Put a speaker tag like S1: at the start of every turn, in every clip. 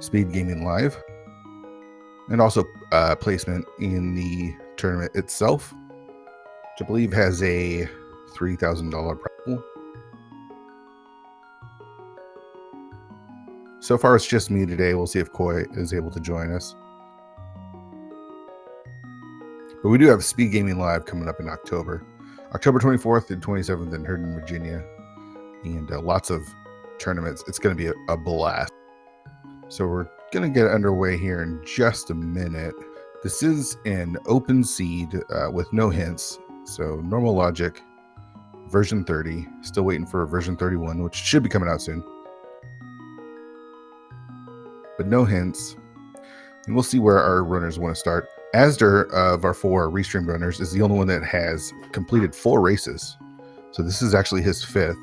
S1: SpeedGaming Live, and also placement in the tournament itself, which I believe has a $3,000 prize pool. So far, it's just me today. We'll see if Koi is able to join us. But we do have SpeedGaming Live coming up in October 24th and 27th in Herndon, Virginia, and lots of tournaments. It's going to be a blast. So we're going to get underway here in just a minute. This is an open seed with no hints. So normal logic, version 30. Still waiting for version 31, which should be coming out soon. But no hints. And we'll see where our runners want to start. Asder, of our 4 restream runners, is the only one that has completed 4 races. So this is actually his 5th.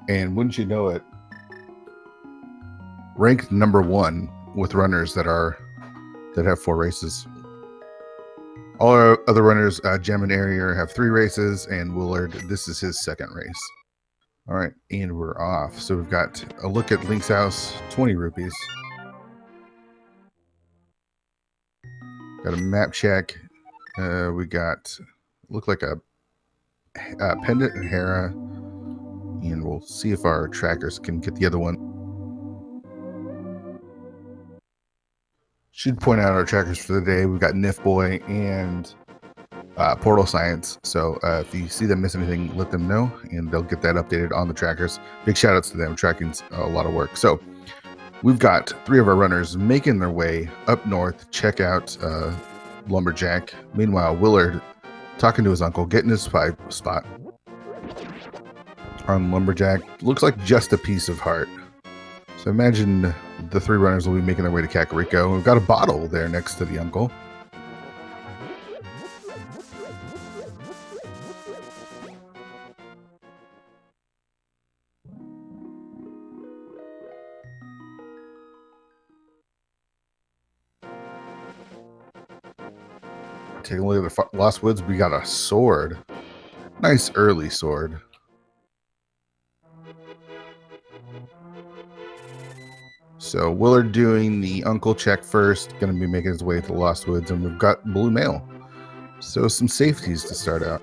S1: And wouldn't you know it, ranked number 1 with runners that have 4 races. All our other runners, Gem and Arier, have 3 races, and Willard, this is his 2nd race. All right, and we're off. So we've got a look at Link's house, 20 rupees. Got a map check. We got, look like a pendant and Hera. And we'll see if our trackers can get the other one. Should point out our trackers for the day. We've got Nif Boy and Portal Science. So if you see them miss anything, let them know, and they'll get that updated on the trackers. Big shout outs to them. Tracking's a lot of work. So we've got 3 of our runners making their way up north. Check out Lumberjack. Meanwhile, Willard talking to his uncle, getting his spot on Lumberjack. Looks like just a piece of heart. So imagine the 3 runners will be making their way to Kakariko. We've got a bottle there next to the uncle. Taking a look at the Lost Woods, we got a sword. Nice early sword. So Willard doing the uncle check first, going to be making his way to the Lost Woods, and we've got blue mail. So some safeties to start out.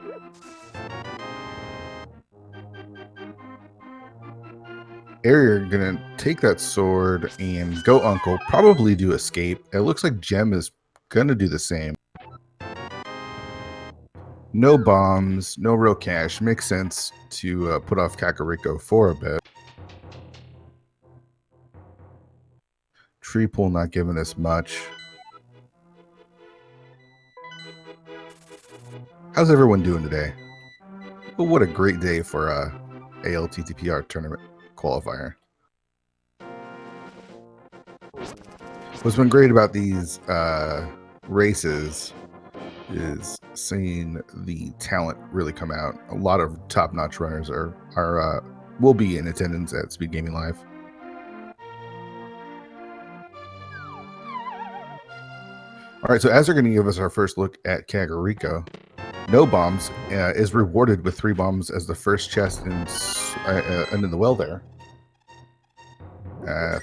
S1: Arier going to take that sword and go uncle, probably do escape. It looks like Gem is going to do the same. No bombs, no real cash. Makes sense to put off Kakariko for a bit. Tree pool not giving us much. How's everyone doing today? Well, what a great day for ALTTP tournament qualifier. What's been great about these races is seeing the talent really come out. A lot of top-notch runners will be in attendance at SpeedGaming Live. All right, so as they're going to give us our first look at Kakariko, no bombs is rewarded with 3 bombs as the first chest in the well there.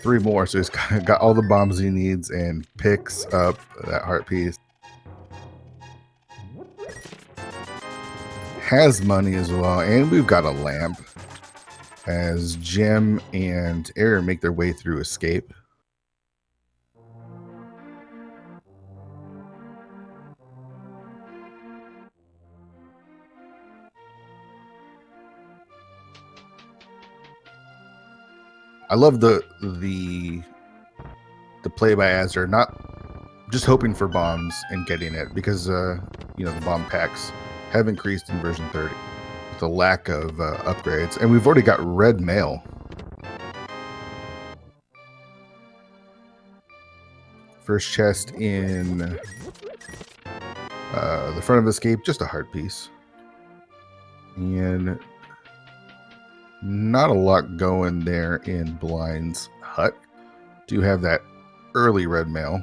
S1: 3 more, so he's got all the bombs he needs and picks up that heart piece. Has money as well, and we've got a lamp as Gem and Arier make their way through escape. I love the play by Asder, not just hoping for bombs and getting it, because the bomb packs have increased in version 30 with the lack of upgrades, and we've already got red mail. First chest in the front of escape, just a heart piece, and not a lot going there in Blind's hut. Do have that early red mail.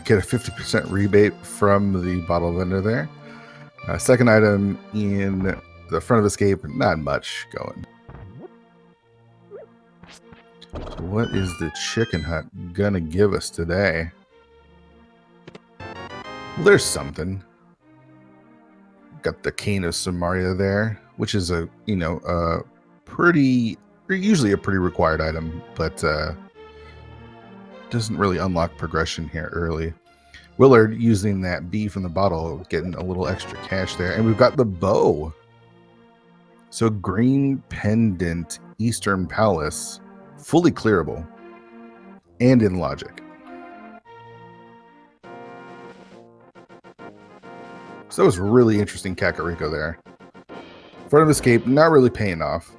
S1: Get a 50% rebate from the bottle vendor there. Second item in the front of escape, not much going. So what is the chicken hut gonna give us today? Well, there's something. Got the Cane of Samaria there, which is a usually a pretty required item, but doesn't really unlock progression here early. Willard using that bee from the bottle, getting a little extra cash there, and we've got the bow. So green pendant, Eastern Palace, fully clearable, and in logic. So that was really interesting Kakariko there. Front of escape, not really paying off.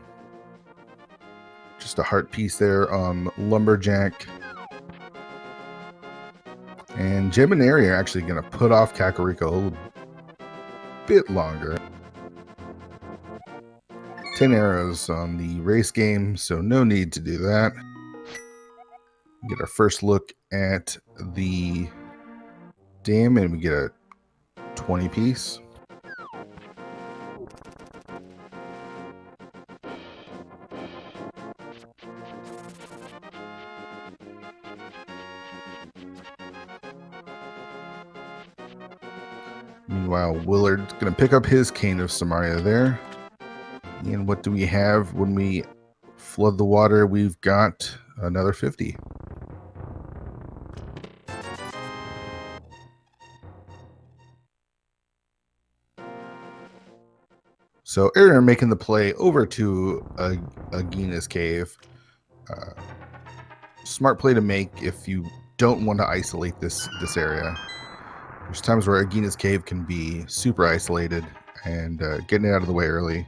S1: Just a heart piece there on Lumberjack. And Jim and Ari are actually going to put off Kakariko a little bit longer. 10 arrows on the race game, so no need to do that. Get our first look at the dam, and we get a 20 piece. Meanwhile, Willard's going to pick up his Cane of Samaria there. And what do we have when we flood the water? We've got another 50. So Aaron making the play over to Aghanim cave. Smart play to make if you don't want to isolate this area. There's times where Aghanim cave can be super isolated, and getting it out of the way early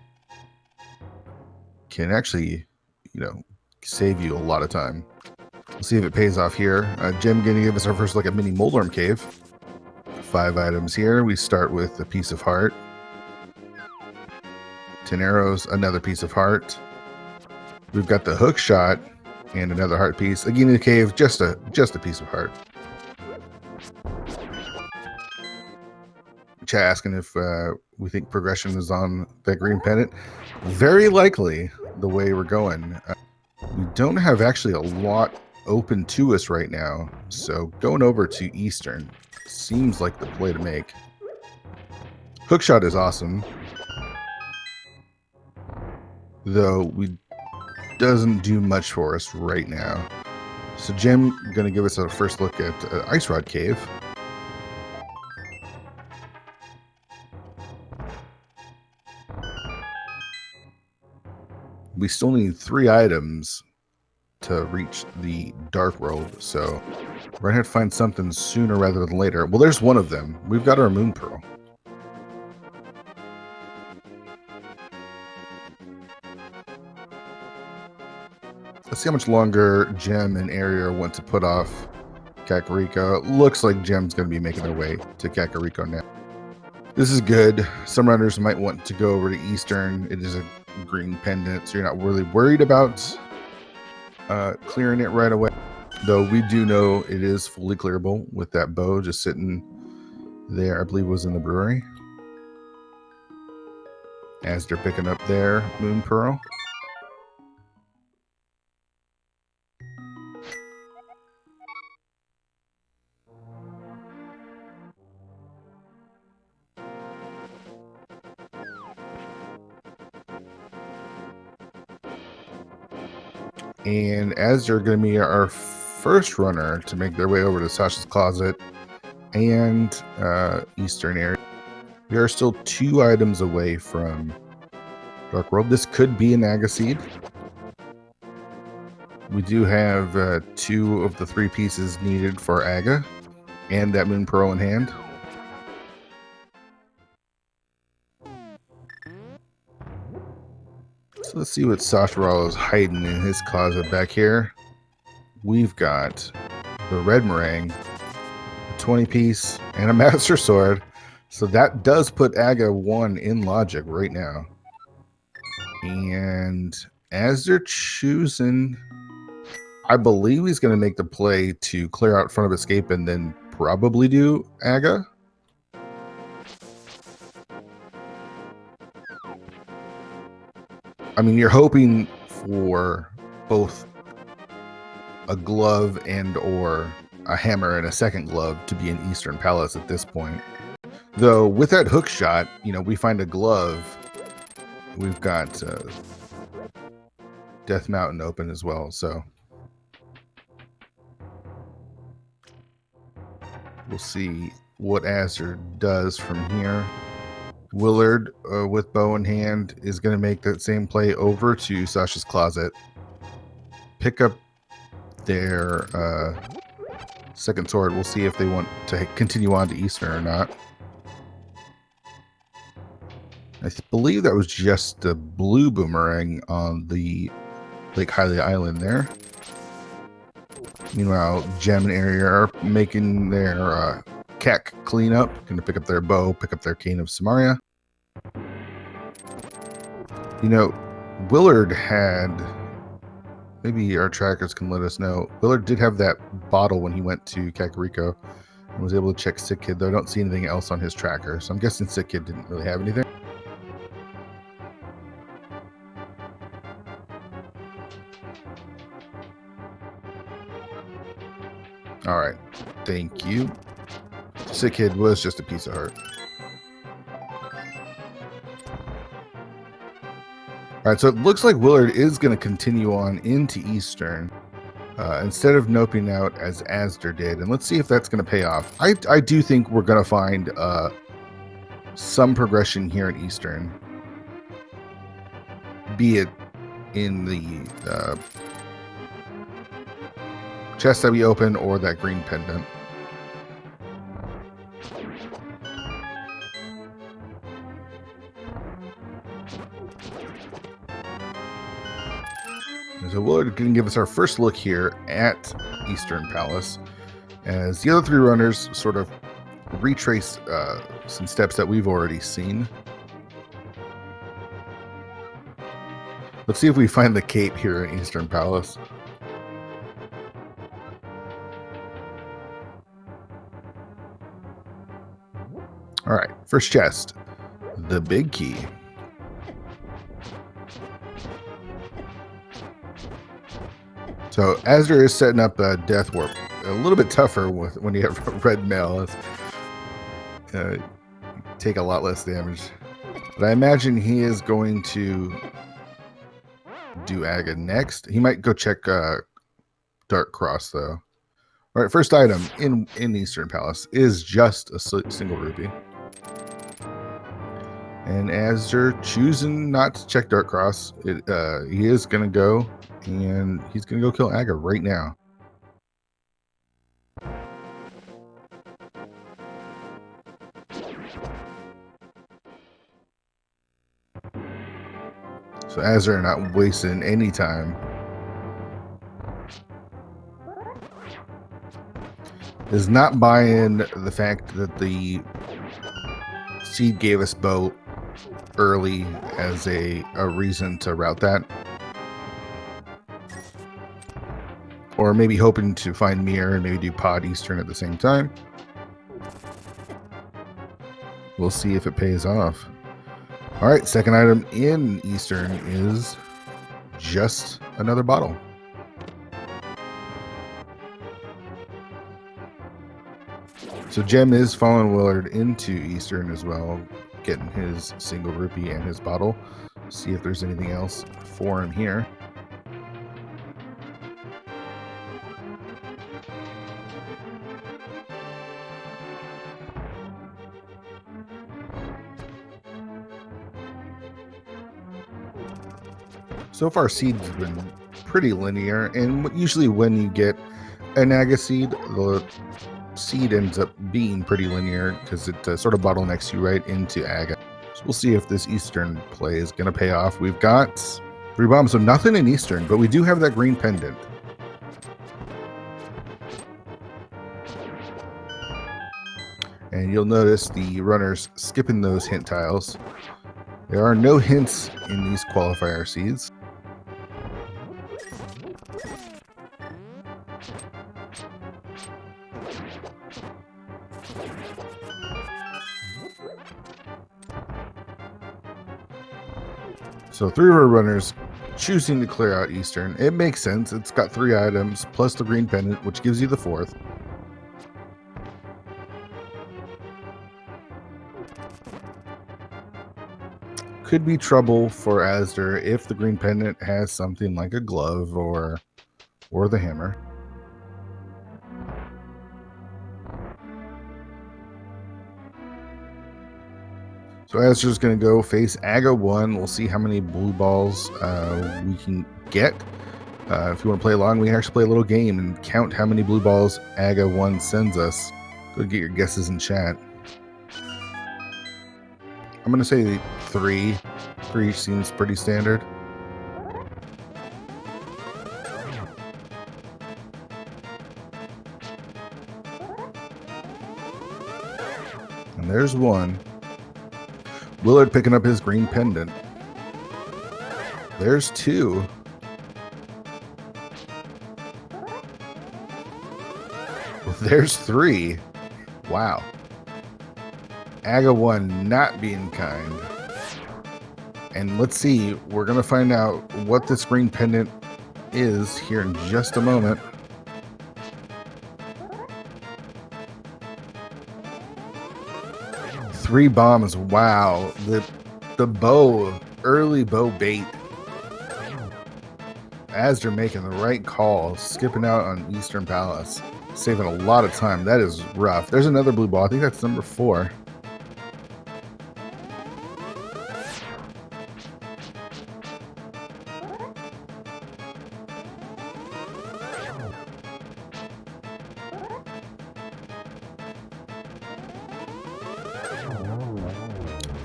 S1: can actually, save you a lot of time. We'll see if it pays off here. Jim going to give us our first look at Mini Moldorm Cave. 5 items here. We start with a piece of heart. 10 arrows, another piece of heart. We've got the hook shot and another heart piece. Again in the cave, just a piece of heart. Chat asking if we think progression is on that green pendant. Very likely the way we're going. We don't have actually a lot open to us right now, so going over to Eastern seems like the play to make. Hookshot is awesome, though we doesn't do much for us right now. So Jim going to give us a first look at Ice Rod Cave. We still need 3 items to reach the Dark World, so we're going to have to find something sooner rather than later. Well, there's one of them. We've got our Moon Pearl. Let's see how much longer Jem and Aria want to put off Kakariko. Looks like Jem's going to be making their way to Kakariko now. This is good. Some runners might want to go over to Eastern. It is a green pendant, so you're not really worried about clearing it right away. Though we do know it is fully clearable with that bow just sitting there. I believe it was in the brewery. As they're picking up their Moon Pearl. And as they're going to be our first runner to make their way over to Sasha's Closet and Eastern area, we are still 2 items away from Dark World. This could be an Aga Seed. We do have 2 of the 3 pieces needed for Aga and that Moon Pearl in hand. So let's see what Sasha is hiding in his closet back here. We've got the red meringue, a 20 piece, and a master sword. So that does put Aga 1 in logic right now. And as they're choosing, I believe he's going to make the play to clear out front of escape and then probably do Aga. I mean, you're hoping for both a glove and or a hammer and a second glove to be in Eastern Palace at this point. Though with that hook shot, you know, we find a glove. We've got Death Mountain open as well, so we'll see what Azur does from here. Willard, with bow in hand, is going to make that same play over to Sasha's Closet. Pick up their second sword. We'll see if they want to continue on to Eastern or not. I believe that was just a blue boomerang on the Lake Hylia Island there. Meanwhile, Gem and Area are making their Kek cleanup. Going to pick up their bow, pick up their Cane of Samaria. You know, Willard had... Maybe our trackers can let us know. Willard did have that bottle when he went to Kakariko and was able to check Sick Kid, though I don't see anything else on his tracker. So I'm guessing Sick Kid didn't really have anything. All right. Thank you. Sick Kid was just a piece of heart. All right, so it looks like Willard is going to continue on into Eastern instead of noping out as Azur did. And let's see if that's going to pay off. I do think we're going to find some progression here in Eastern, be it in the chest that we open or that green pendant. So Willard can give us our first look here at Eastern Palace as the other three runners sort of retrace some steps that we've already seen. Let's see if we find the cape here in Eastern Palace. All right, first chest, the big key. So Azur is setting up a Death Warp. A little bit tougher when you have red mail. Take a lot less damage. But I imagine he is going to do Aga next. He might go check Dark Cross, though. All right, first item in Eastern Palace is just a single rupee. And Azur choosing not to check Dark Cross, he is going to go, and he's going to go kill Aga right now. So Azur not wasting any time. Is not buying the fact that the seed gave us bow early as a reason to route that. Or maybe hoping to find Mirror and maybe do Pod Eastern at the same time. We'll see if it pays off. All right, second item in Eastern is just another bottle. So Gem is following Willard into Eastern as well, getting his single rupee and his bottle. See if there's anything else for him here. So far, seeds have been pretty linear, and usually when you get an Aga seed, the seed ends up being pretty linear because it sort of bottlenecks you right into Aga. So we'll see if this Eastern play is going to pay off. We've got 3 bombs, so nothing in Eastern, but we do have that green pendant. And you'll notice the runners skipping those hint tiles. There are no hints in these qualifier seeds. So 3 road runners choosing to clear out Eastern. It makes sense. It's got 3 items plus the green pendant, which gives you the 4th. Could be trouble for Asder if the green pendant has something like a glove or the hammer. So Asder's going to go face Aga 1. We'll see how many blue balls we can get. If you want to play along, we can actually play a little game and count how many blue balls Aga 1 sends us. Go get your guesses in chat. I'm going to say 3. 3 seems pretty standard. And there's 1. Willard picking up his green pendant. There's 2. There's 3. Wow. Aga 1 not being kind. And let's see, we're going to find out what this green pendant is here in just a moment. Three bombs. Wow. The bow, early bow bait. Asder making the right call, skipping out on Eastern Palace, saving a lot of time. That is rough. There's another blue ball. I think that's number 4.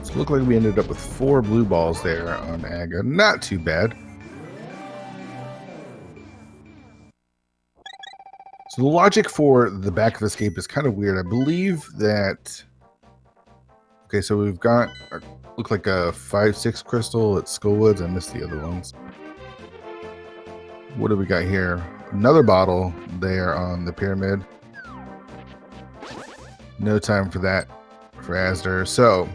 S1: So it looked like we ended up with 4 blue balls there on Aga. Not too bad. So the logic for the back of escape is kind of weird. I believe that... Okay, so we've got... Look like a 5-6 crystal at Skullwoods. I missed the other ones. What do we got here? Another bottle there on the pyramid. No time for that for Asder. So,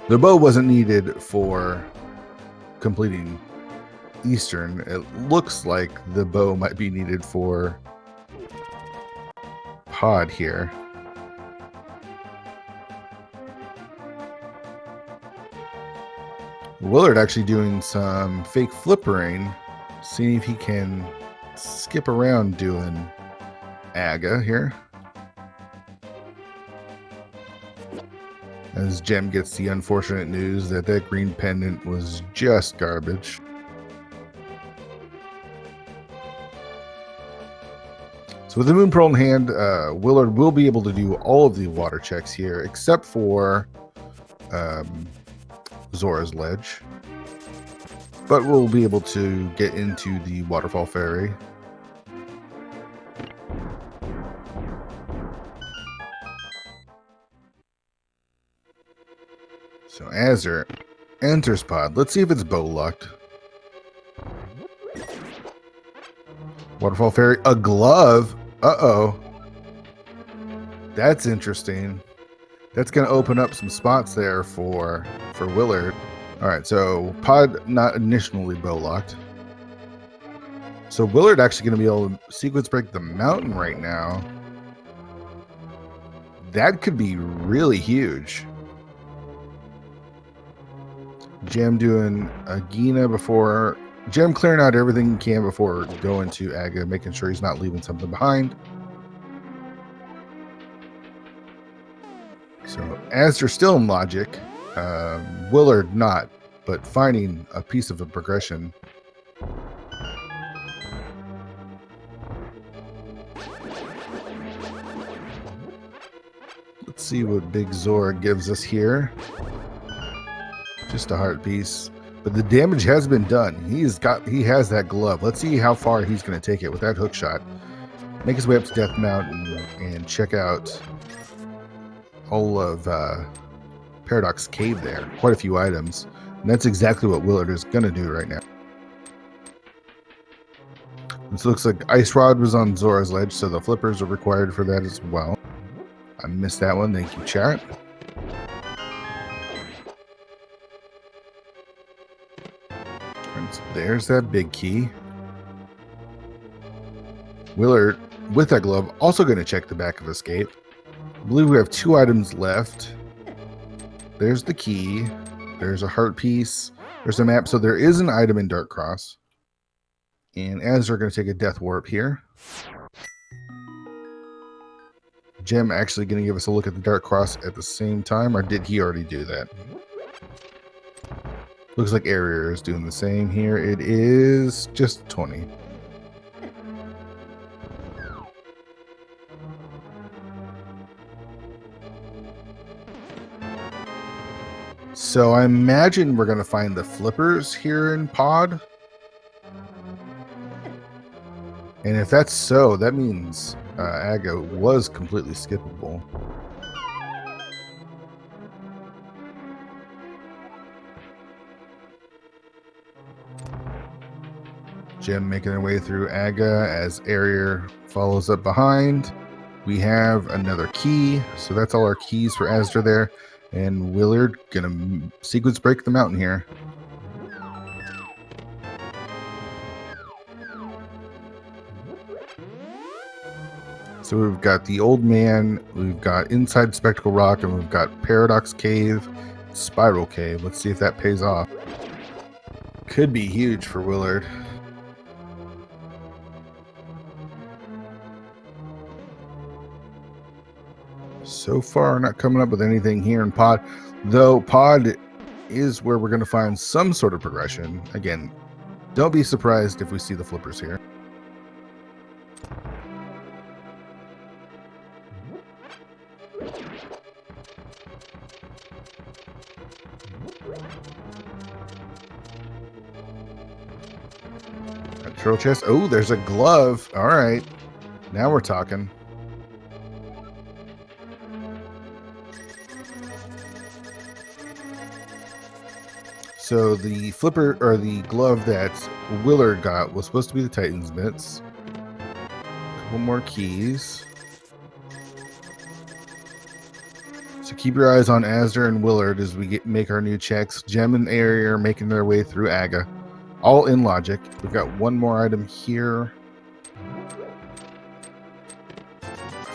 S1: the bow wasn't needed for completing Eastern. It looks like the bow might be needed for Pod here. Willard actually doing some fake flippering, seeing if he can skip around doing Aga here. As Jem gets the unfortunate news that that green pendant was just garbage. So with the Moon Pearl in hand, Willard will be able to do all of the water checks here, except for Zora's Ledge. But we'll be able to get into the Waterfall Ferry. So Asder enters Pod. Let's see if it's bow locked. Waterfall Ferry, a glove. Uh-oh. That's interesting. That's going to open up some spots there for Willard. All right, so Pod not initially bow locked. So Willard actually going to be able to sequence break the mountain right now. That could be really huge. Jem doing a Gina before... Jem clearing out everything he can before going to Aga, making sure he's not leaving something behind. So Asder still in logic. Willard not, but finding a piece of a progression. Let's see what Big Zora gives us here. Just a heart piece. But the damage has been done. He has that glove. Let's see how far he's going to take it with that hook shot. Make his way up to Death Mountain and check out all of Paradox Cave there. Quite a few items. And that's exactly what Willard is going to do right now. This looks like Ice Rod was on Zora's Ledge, so the flippers are required for that as well. I missed that one. Thank you, chat. There's that big key. Willard, with that glove, also going to check the back of escape. I believe we have 2 items left. There's the key. There's a heart piece. There's a map. So there is an item in Dark Cross. And as we're going to take a death warp here. Gem actually going to give us a look at the Dark Cross at the same time, or did he already do that? Looks like Area is doing the same here. It is just 20. So I imagine we're going to find the flippers here in Pod. And if that's so, that means Agha was completely skippable. Gem making their way through Agha as Area follows up behind. We have another key, so that's all our keys for Asdra there. And Willard gonna sequence break the mountain here. So we've got the Old Man, we've got Inside Spectacle Rock, and we've got Paradox Cave, Spiral Cave. Let's see if that pays off. Could be huge for Willard. So far, not coming up with anything here in Pod, though Pod is where we're going to find some sort of progression. Again, don't be surprised if we see the flippers here. Control chest. Oh, there's a glove. All right. Now we're talking. So the flipper or the glove that Willard got was supposed to be the Titan's mitts. A couple more keys. So keep your eyes on Asdra and Willard as we make our new checks. Gem and Area are making their way through Agha. All in logic. We've got one more item here.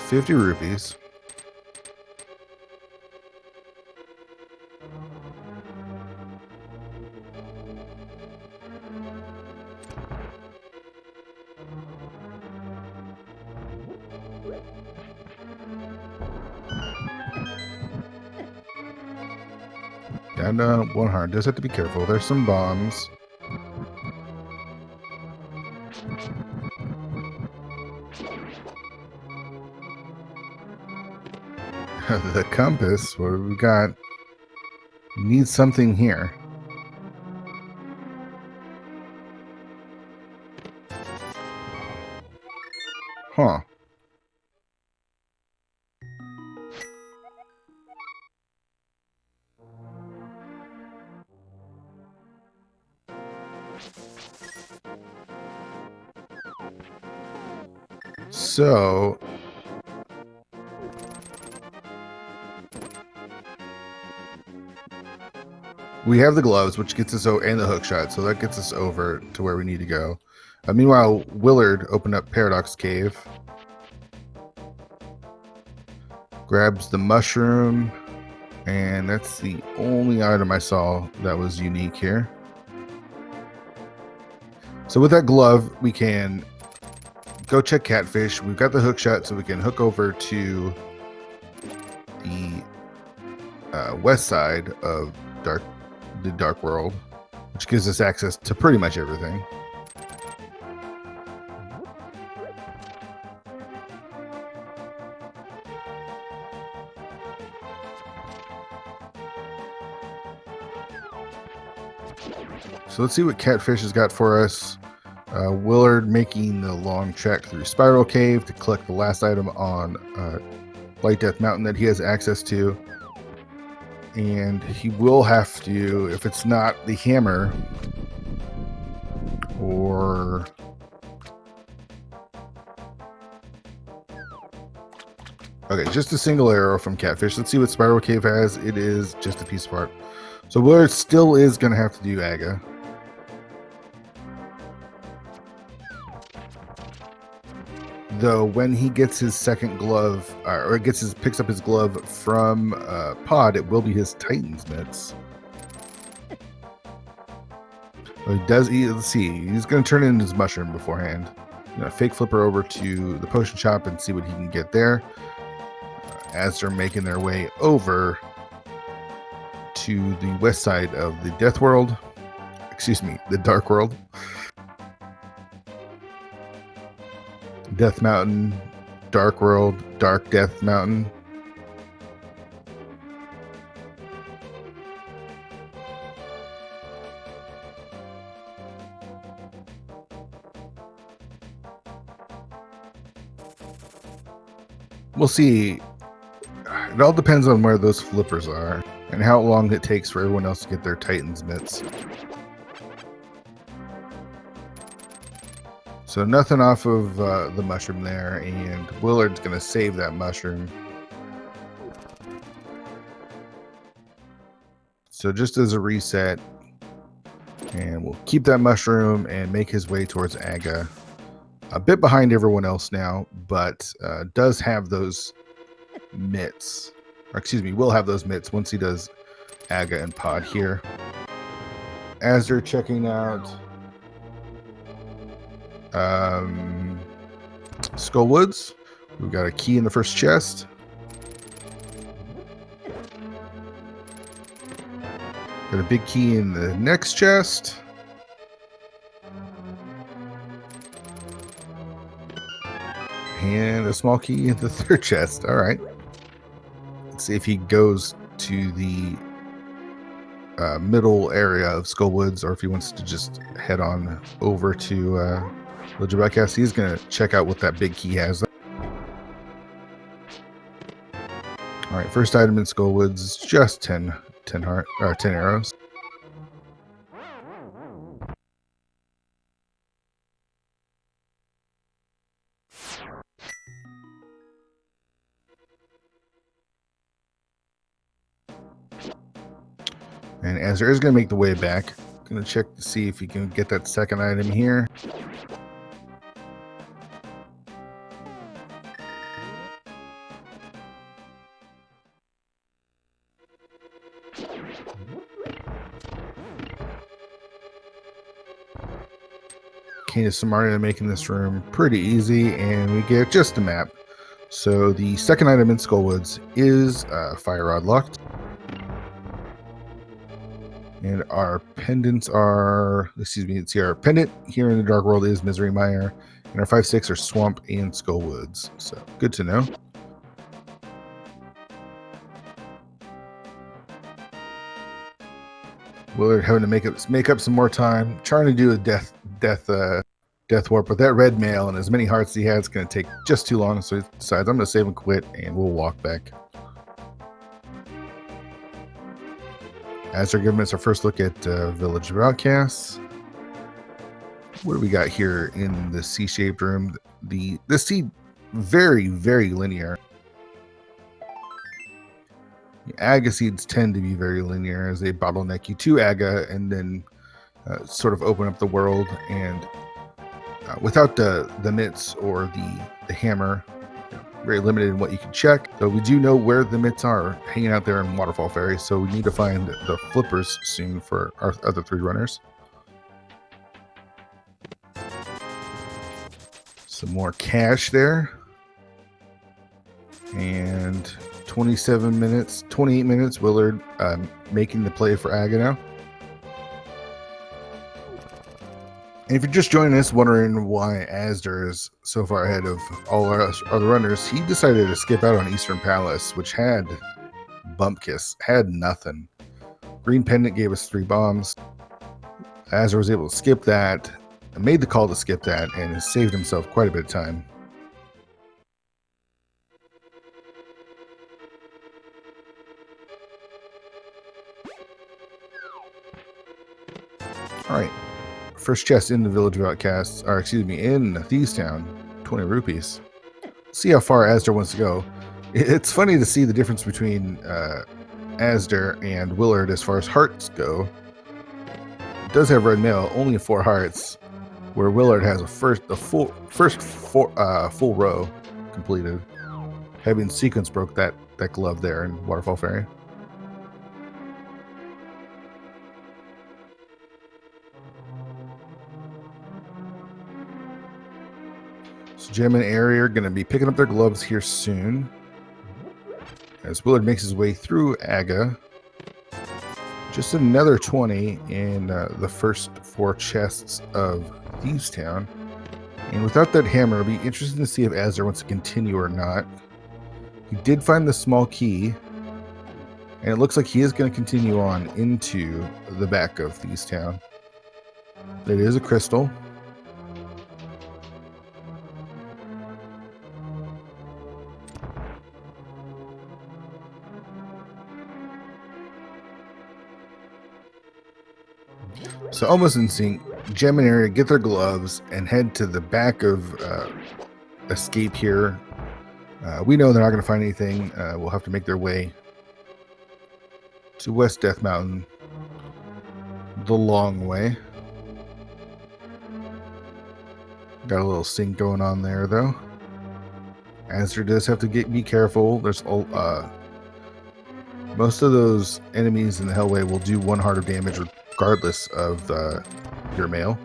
S1: 50 rupees. Down to 100. Just have to be careful. There's some bombs. The compass. What have we got? Need something here. Huh. So we have the gloves, which gets us and the hook shot, so that gets us over to where we need to go. Meanwhile, Willard opened up Paradox Cave, grabs the mushroom, and that's the only item I saw that was unique here. So with that glove, we can go check Catfish. We've got the hook shot, so we can hook over to the west side of the Dark World, which gives us access to pretty much everything. So let's see what Catfish has got for us. Willard making the long trek through Spiral Cave to collect the last item on Light Death Mountain that he has access to. And he will have to, if it's not the hammer or okay, just a single arrow from Catfish. Let's see what Spiral Cave has. It is just a piece of art. So Willard still is going to have to do Agha. though, when he gets his second glove, or picks up his glove from Pod, it will be his Titan's mitts. Well, let's see, he's going to turn in his mushroom beforehand. Fake flipper over to the potion shop and see what he can get there. As they're making their way over to the west side of the Death World. Excuse me, the Dark World. Death Mountain, Dark World, Dark Death Mountain. We'll see. It all depends on where those flippers are and how long it takes for everyone else to get their Titan's mitts. So nothing off of the mushroom there, and Willard's going to save that mushroom. So just as a reset, and we'll keep that mushroom and make his way towards Aga. A bit behind everyone else now, but does have those mitts. Or excuse me, will have those mitts once he does Aga and Pod here. As they're checking out Skullwoods, we've got a key in the first chest. Got a big key in the next chest. And a small key in the third chest. All right. Let's see if he goes to the middle area of Skullwoods, or if he wants to just head on over to Village of Outcasts. He's going to check out what that big key has. All right, first item in Skullwoods is just 10 arrows. And Azure is going to make the way back. Going to check to see if he can get that second item here. Kane is smart at making this room pretty easy, and we get just a map. So the second item in Skullwoods is Fire Rod locked. And our pendants are, let's see, our pendant here in the Dark World is Misery Mire, and our 5/6 are Swamp and Skullwoods. So good to know. Willard having to make up some more time, trying to do a death warp, but that red mail and as many hearts as he has is going to take just too long. So he decides, I'm going to save and quit, and we'll walk back. As they're giving us our first look at Village of Outcasts. What do we got here in the C-shaped room? The C, very, very linear. The Aga seeds tend to be very linear as they bottleneck you to Aga and then sort of open up the world. And without the mitts or the hammer, very limited in what you can check. So we do know where the mitts are, hanging out there in Waterfall Ferry. So we need to find the flippers soon for our other 3 runners. Some more cash there. And 28 minutes, Willard making the play for Aga now. And if you're just joining us wondering why Asdar is so far ahead of all our other runners, he decided to skip out on Eastern Palace, which had Bumpkiss, had nothing. Green Pendant gave us 3 bombs. Asdar was able to skip that, and made the call to skip that, and has saved himself quite a bit of time. All right. First chest in the Village of Outcasts, or excuse me, in Thieves Town, 20 rupees. See how far Asdar wants to go. It's funny to see the difference between Asdar and Willard as far as hearts go. It does have red mail, only 4 hearts. where Willard has a full row completed, having sequence broke that glove there in Waterfall Fairy. So Gem and Ari are going to be picking up their gloves here soon, as Willard makes his way through Aga. Just another 20 in the first 4 chests of Thieves Town. And without that hammer, it'll be interesting to see if Azar wants to continue or not. He did find the small key, and it looks like he is going to continue on into the back of Thieves Town. It is a crystal. So almost in sync, Gem and Area get their gloves and head to the back of Escape here. We know they're not going to find anything. We'll have to make their way to West Death Mountain the long way. Got a little sync going on there, though. Azure does have to be careful. There's most of those enemies in the Hellway will do 1 heart of damage regardless of your mail.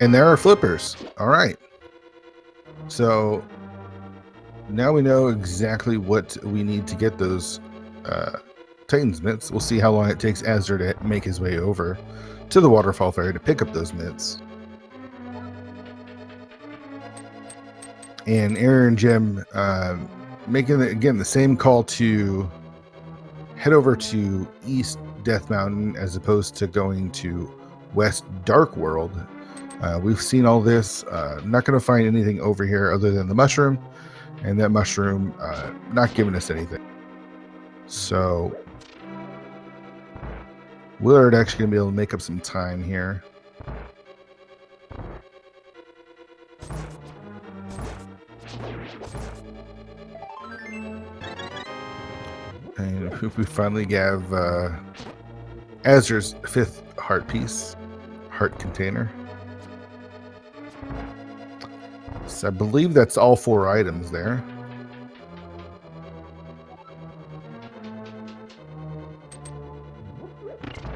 S1: And there are flippers. All right. So now we know exactly what we need to get those Titan's mitts. We'll see how long it takes Azure to make his way over to the Waterfall Fairy to pick up those mitts. And Aaron and Jim making, again, the same call to head over to East Death Mountain as opposed to going to West Dark World. We've seen all this. Not going to find anything over here other than the mushroom, and that mushroom not giving us anything. So Willard actually going to be able to make up some time here. And we finally have Azur's 5th heart piece, heart container. So I believe that's all 4 items there.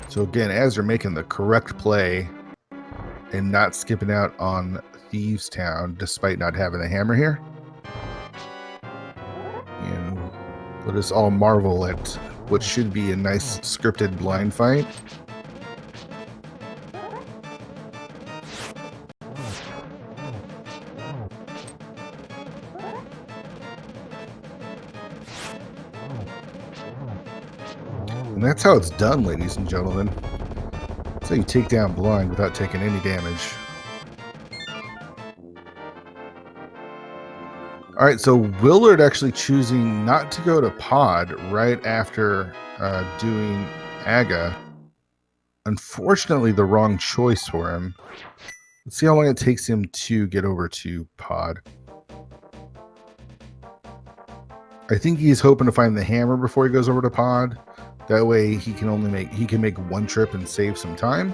S1: So again, Azure making the correct play and not skipping out on Thieves Town despite not having a hammer here. And let us all marvel at what should be a nice scripted blind fight. And that's how it's done, ladies and gentlemen. That's how you take down blind without taking any damage. All right, so Willard actually choosing not to go to Pod right after doing Aga. Unfortunately, the wrong choice for him. Let's see how long it takes him to get over to Pod. I think he's hoping to find the hammer before he goes over to Pod. That way he can make 1 trip and save some time.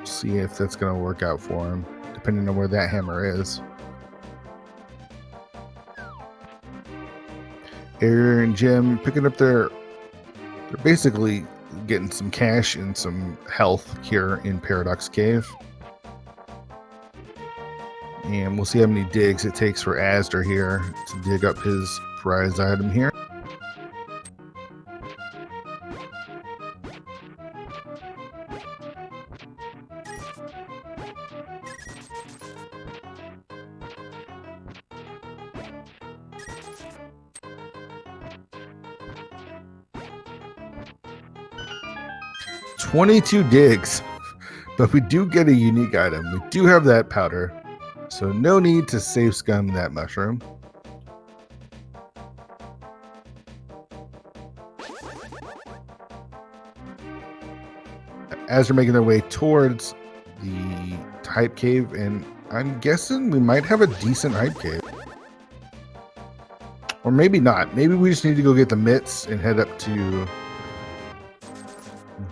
S1: See if that's going to work out for him, depending on where that hammer is. Aaron and Jim picking up they're basically getting some cash and some health here in Paradox Cave. And we'll see how many digs it takes for Asdar here to dig up his prize item here. $22 digs, but we do get a unique item. We do have that powder, so no need to save scum that mushroom. as they're making their way towards the hype cave, and I'm guessing we might have a decent hype cave. Or maybe not. Maybe we just need to go get the mitts and head up to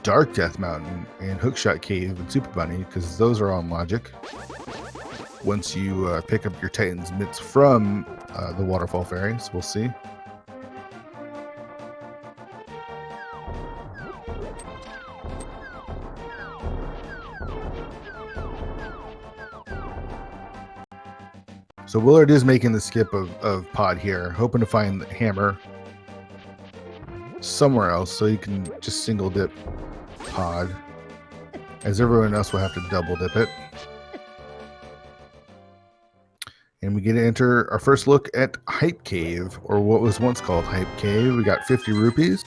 S1: Dark Death Mountain and Hookshot Cave and Super Bunny, because those are on logic. Once you pick up your Titan's mitts from the Waterfall Fairies, we'll see. So Willard is making the skip of Pod here, hoping to find the hammer somewhere else so you can just single dip Pod, as everyone else will have to double dip it. And we get to enter our first look at Hype Cave, or what was once called Hype Cave. We got 50 rupees,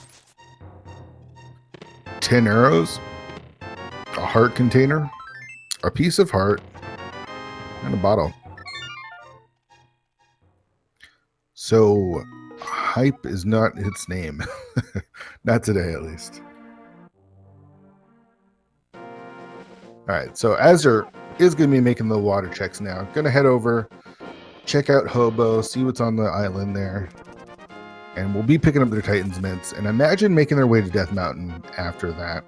S1: 10 arrows, a heart container, a piece of heart, and a bottle. So, hype is not its name. Not today, at least. Alright, so Azure is going to be making the water checks now. Going to head over, check out Hobo, see what's on the island there. And we'll be picking up their Titan's mitts, and imagine making their way to Death Mountain after that.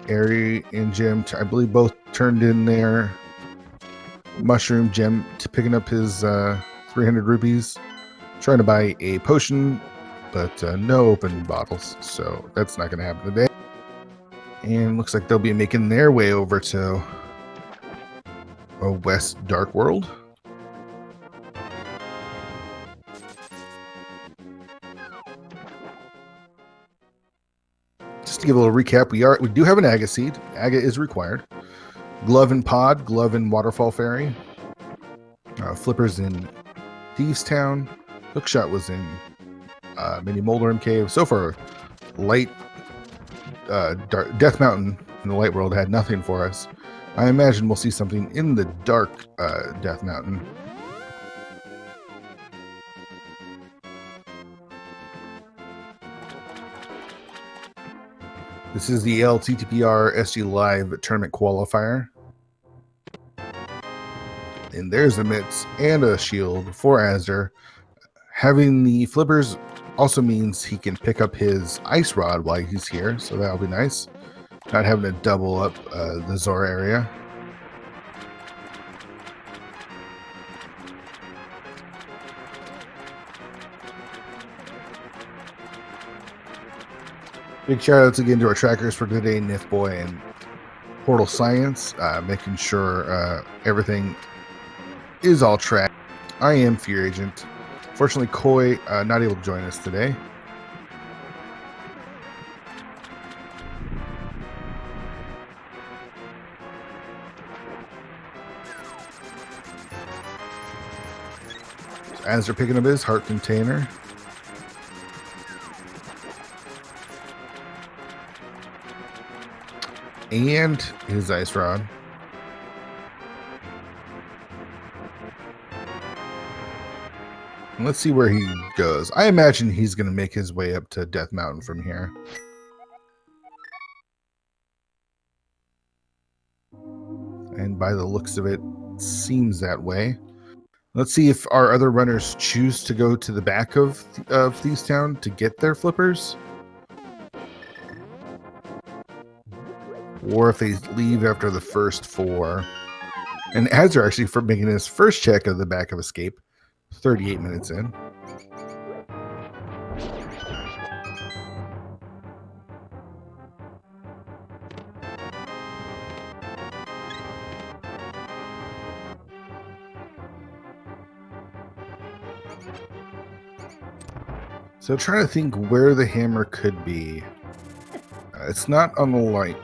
S1: Airy and Jim, I believe, both turned in their mushroom. Jim to picking up his 300 rupees, trying to buy a potion, but no open bottles, so that's not going to happen today. And looks like they'll be making their way over to a West Dark World. Just to give a little recap, we do have an Aga seed. Aga is required. Glove and Pod, Glove and Waterfall Fairy. Flippers in Thieves Town. Hookshot was in Mini Moldorm Cave. So far, Light Death Mountain in the Light World had nothing for us. I imagine we'll see something in the Dark Death Mountain. This is the ALTTP SG Live Tournament Qualifier. And there's the mitts and a shield for Azure. Having the flippers also means he can pick up his ice rod while he's here, so that'll be nice. Not having to double up the Zora area. Big shout outs again to our trackers for today, Nif Boy and Portal Science, making sure everything is all tracked. I am Fear Agent. Fortunately, Koi not able to join us today. As they're picking up his heart container. And his ice rod. Let's see where he goes. I imagine he's going to make his way up to Death Mountain from here. And by the looks of it, seems that way. Let's see if our other runners choose to go to the back of Thieves Town to get their flippers. Or if they leave after the first 4. And Azure actually for making his first check of the back of Escape, 38 minutes in. So trying to think where the hammer could be. It's not on the light.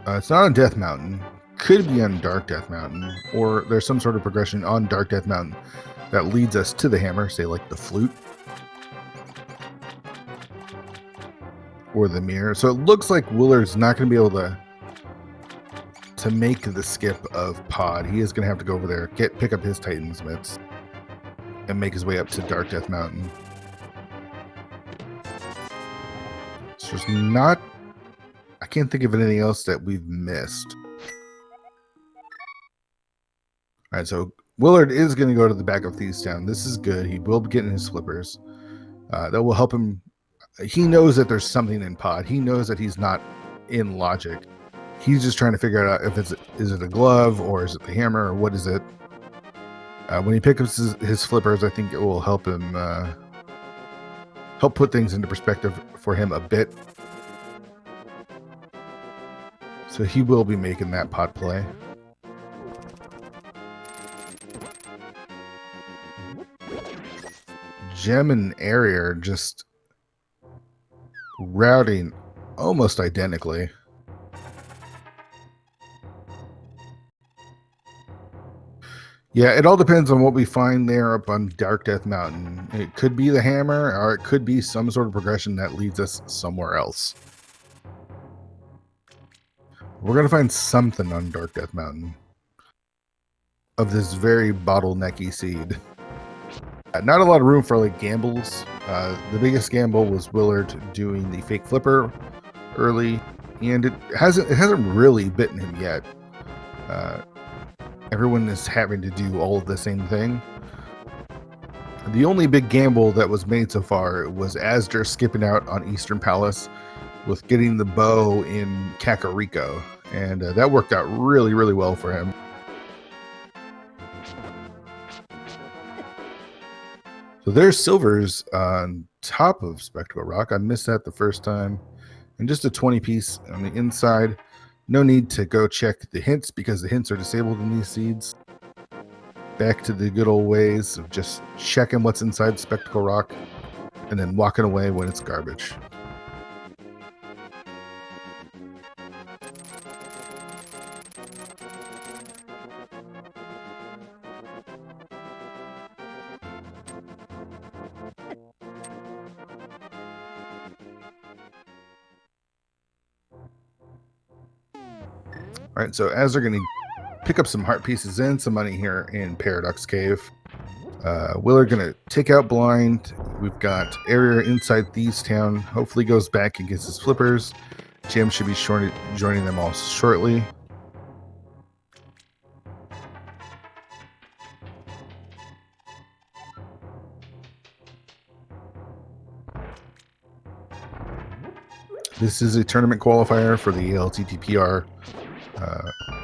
S1: It's not on Death Mountain. Could be on Dark Death Mountain, or there's some sort of progression on Dark Death Mountain that leads us to the hammer, say like the flute or the mirror. So it looks like Willard's not going to be able to make the skip of Pod. He is going to have to go over there, pick up his Titan's mitts. and make his way up to Dark Death Mountain. So there's not... I can't think of anything else that we've missed. All right, so Willard is going to go to the back of Thieves Town. This is good. He will be getting his flippers. That will help him. He knows that there's something in Pod. He knows that he's not in Logic. He's just trying to figure out if is it a glove or is it the hammer or what is it. When he picks up his flippers, I think it will help him help put things into perspective for him a bit. So he will be making that Pod play. Gem and Area are just routing almost identically. Yeah, it all depends on what we find there up on Dark Death Mountain. It could be the hammer, or it could be some sort of progression that leads us somewhere else. We're going to find something on Dark Death Mountain of this very bottlenecky seed. Not a lot of room for like gambles. The biggest gamble was Willard doing the fake flipper early, and it hasn't really bitten him yet. Everyone is having to do all of the same thing. The only big gamble that was made so far was Asdar skipping out on Eastern Palace with getting the bow in Kakariko, and that worked out really, really well for him. So there's silvers on top of Spectacle Rock. I missed that the first time. And just a 20 piece on the inside. No need to go check the hints because the hints are disabled in these seeds. Back to the good old ways of just checking what's inside Spectacle Rock and then walking away when it's garbage. All right, so as they're going to pick up some heart pieces and some money here in Paradox Cave, Willard going to take out Blind. We've got Area inside Thieves Town. Hopefully goes back and gets his flippers. Jim should be joining them all shortly. This is a tournament qualifier for the ALTTPR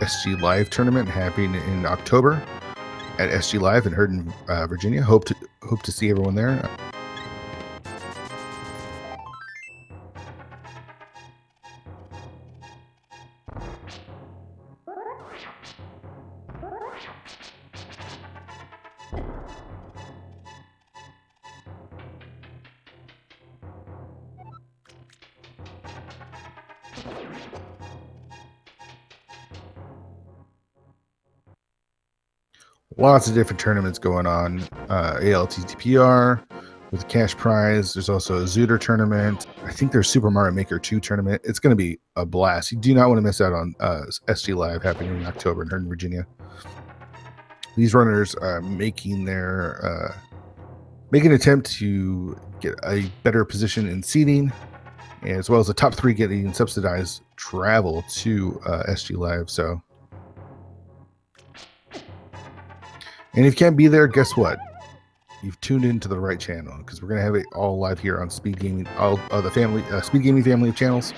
S1: SG Live tournament happening in October at SG Live in Herndon, Virginia. Hope to see everyone there. Lots of different tournaments going on. ALTTPR with cash prize. There's also a Zooter tournament. I think there's Super Mario Maker 2 tournament. It's going to be a blast. You do not want to miss out on SG Live happening in October in Herndon, Virginia. These runners are making an attempt to get a better position in seeding, as well as the top 3 getting subsidized travel to SG Live. So. And if you can't be there, guess what? You've tuned into the right channel because we're going to have it all live here on SpeedGaming, all the SpeedGaming family of channels,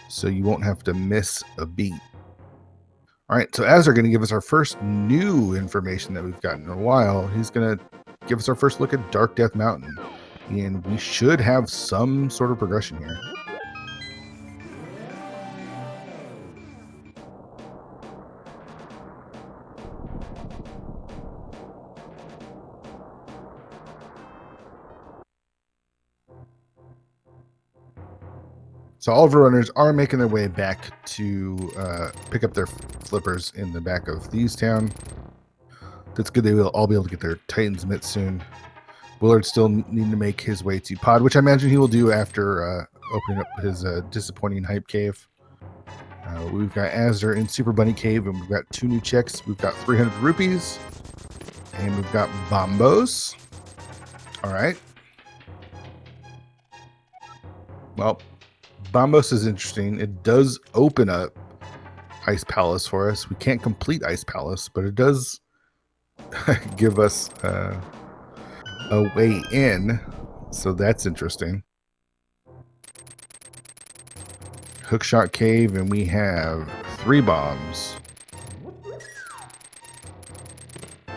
S1: so you won't have to miss a beat. All right, so as they're going to give us our first new information that we've gotten in a while, he's going to give us our first look at Dark Death Mountain, and we should have some sort of progression here. So all of our runners are making their way back to pick up their flippers in the back of Thieves Town. That's good. They will all be able to get their Titan's Mitt soon. Willard still needing to make his way to Pod, which I imagine he will do after opening up his disappointing hype cave. We've got Asdar in Super Bunny Cave, and we've got 2 new checks. We've got 300 rupees, and we've got Bombos. All right. Well, Bombos is interesting. It does open up Ice Palace for us. We can't complete Ice Palace, but it does give us a way in. So that's interesting. Hookshot Cave, and we have 3 bombs.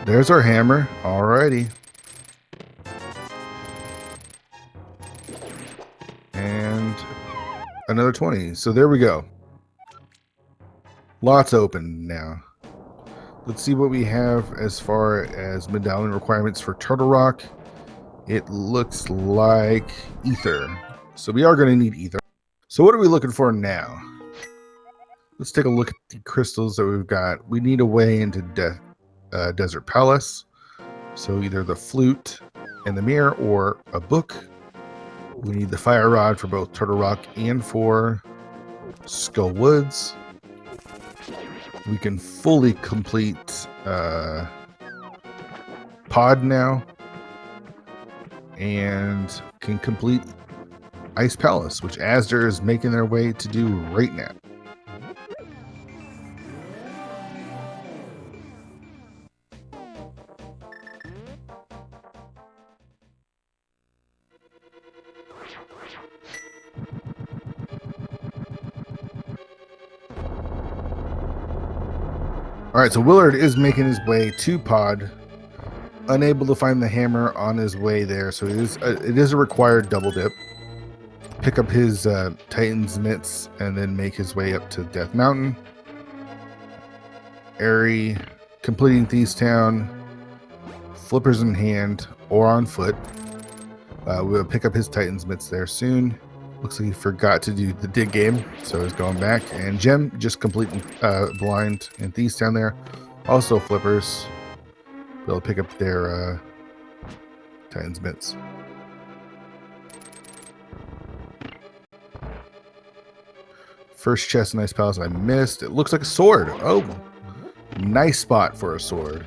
S1: There's our hammer. Alrighty. And another 20. So there we go. Lots open now. Let's see what we have as far as medallion requirements for Turtle Rock. It looks like ether. So we are going to need ether. So what are we looking for now? Let's take a look at the crystals that we've got. We need a way into Desert Palace. So either the flute and the mirror or a book. We need the fire rod for both Turtle Rock and for Skull Woods. We can fully complete Pod now. And can complete Ice Palace, which Asder is making their way to do right now. All right, so Willard is making his way to Pod, unable to find the hammer on his way there, so it is a required double dip. Pick up his Titan's mitts and then make his way up to Death Mountain. Airy completing Thieves Town, flippers in hand or on foot. We'll pick up his Titan's mitts there soon. Looks like he forgot to do the dig game, so he's going back. And Gem just completing blind and Thieves Town there. Also flippers. They'll pick up their Titan's mitts. First chest in Ice Palace I missed. It looks like a sword. Oh, nice spot for a sword.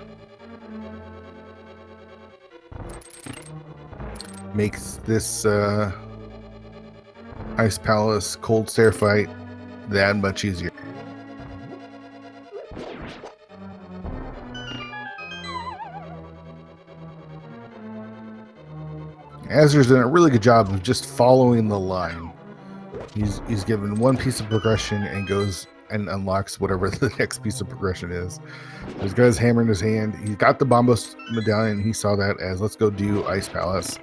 S1: Makes this Ice Palace cold stair fight that much easier. Azur's done a really good job of just following the line. He's given one piece of progression and goes and unlocks whatever the next piece of progression is. He's got his hammer in his hand. He's got the Bombos medallion. He saw that as let's go do Ice Palace.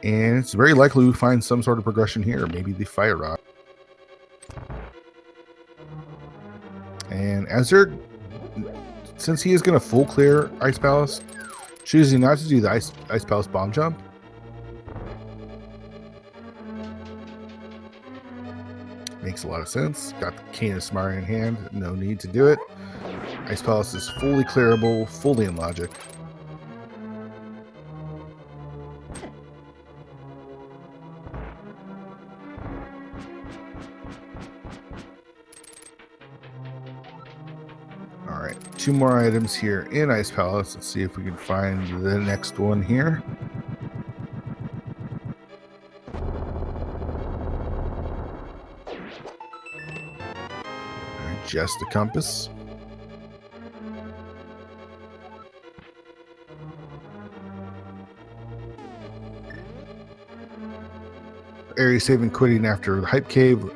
S1: And it's very likely we find some sort of progression here. Maybe the fire rod. And Azur, since he is going to full clear Ice Palace, choosing not to do the Ice Palace bomb jump. Makes a lot of sense. Got the Cane of Samari in hand. No need to do it. Ice Palace is fully clearable, fully in logic. Alright, 2 more items here in Ice Palace. Let's see if we can find the next one here. Just the compass. Area saving quitting after the Hype Cave.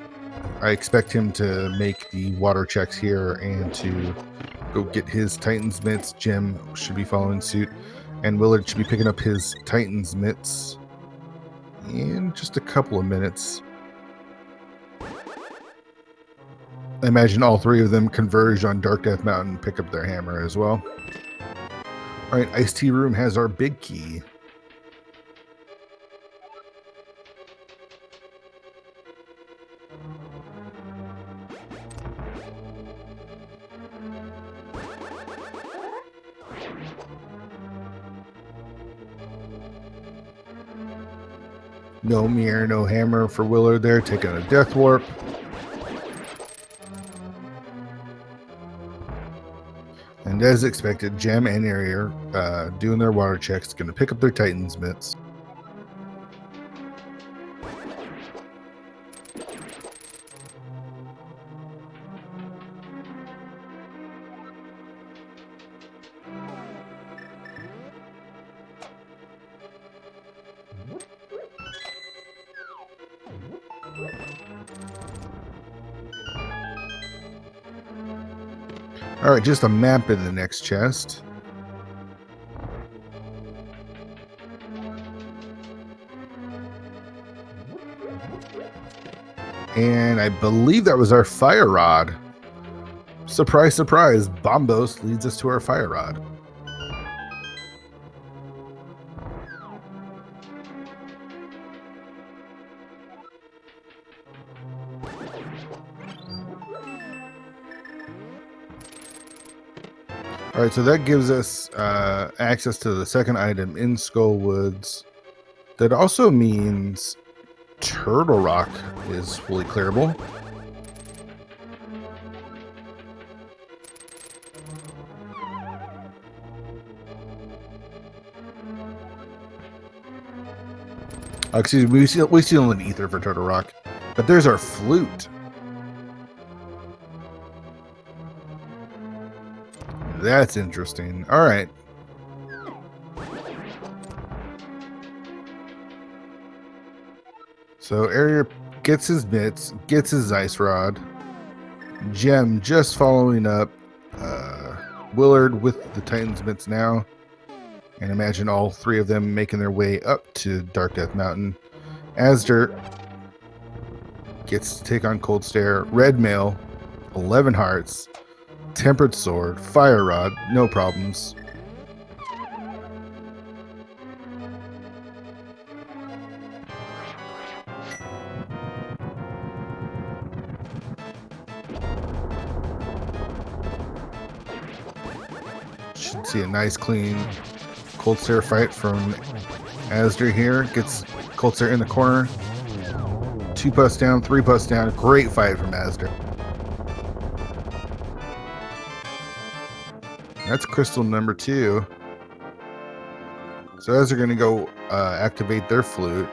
S1: I expect him to make the water checks here and to go get his Titan's mitts. Jim should be following suit. And Willard should be picking up his Titan's mitts in just a couple of minutes. I imagine all 3 of them converge on Dark Death Mountain and pick up their hammer as well. Alright, Ice Tea Room has our big key. No mirror, no hammer for Willard there, taking a Death Warp. And as expected, Gem and Airy are doing their water checks, going to pick up their Titan's mitts. All right, just a map in the next chest. And I believe that was our fire rod. Surprise, surprise, Bombos leads us to our fire rod. All right, so that gives us access to the second item in Skull Woods. That also means Turtle Rock is fully clearable. Excuse me, we still need ether for Turtle Rock, but there's our flute. That's interesting. All right. So Area gets his mitts, gets his ice rod. Gem just following up. Willard with the Titan's mitts now. And imagine all three of them making their way up to Dark Death Mountain. Asder gets to take on Cold Stare. Red Mail, 11 hearts. Tempered Sword, Fire Rod, no problems. Should see a nice clean Cold Stare fight from Asder here. Gets Cold Stare in the corner. 2 pus down, 3 pus down. Great fight from Asder. That's crystal number 2. So as they're going to go activate their flute.